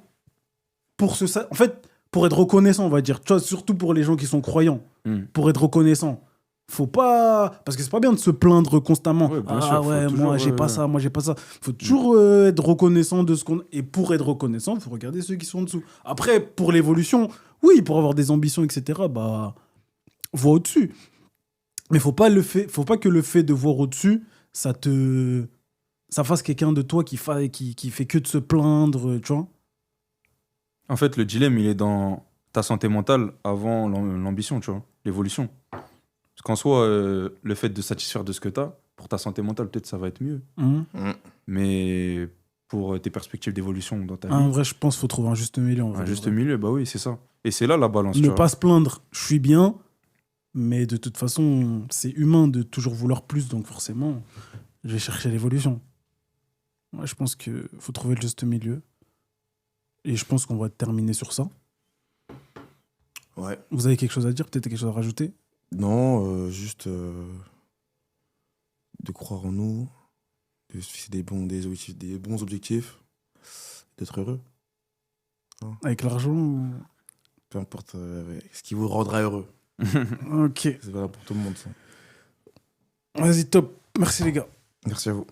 A: en fait, pour être reconnaissant, on va dire, tu vois, surtout pour les gens qui sont croyants,
C: Mm.
A: pour être reconnaissant, faut pas. Parce que c'est pas bien de se plaindre constamment.
C: Ouais, bien
A: ah
C: sûr, faut
A: ouais,
C: toujours,
A: moi j'ai pas ça, moi j'ai pas ça. Faut toujours être reconnaissant de ce qu'on. Et pour être reconnaissant, faut regarder ceux qui sont en dessous. Après, pour l'évolution, oui, pour avoir des ambitions, etc., bah, vois au-dessus. Mais faut pas que le fait de voir au-dessus, ça fasse quelqu'un de toi qui fait que de se plaindre, tu vois.
C: En fait, le dilemme, il est dans ta santé mentale avant l'ambition, tu vois, l'évolution. Parce qu'en soi, le fait de satisfaire de ce que tu as, pour ta santé mentale, peut-être ça va être mieux.
A: Mhm.
C: Mais pour tes perspectives d'évolution dans ta vie,
A: En vrai, je pense qu'il faut trouver un juste milieu. En vrai,
C: un juste milieu, bah oui, c'est ça. Et c'est là la balance, tu
A: Ne
C: vois.
A: pas se plaindre, je suis bien, mais de toute façon, c'est humain de toujours vouloir plus, donc forcément, je vais chercher l'évolution. Ouais, je pense qu'il faut trouver le juste milieu. Et je pense qu'on va terminer sur ça.
B: Ouais.
A: Vous avez quelque chose à dire? Peut-être quelque chose à rajouter?
B: Non, juste de croire en nous, de se fixer des bons objectifs, d'être heureux.
A: Avec l'argent
B: Peu importe ce qui vous rendra heureux.
A: Ok.
B: C'est valable pour tout le monde, ça.
A: Vas-y, top. Merci les gars.
B: Merci à vous.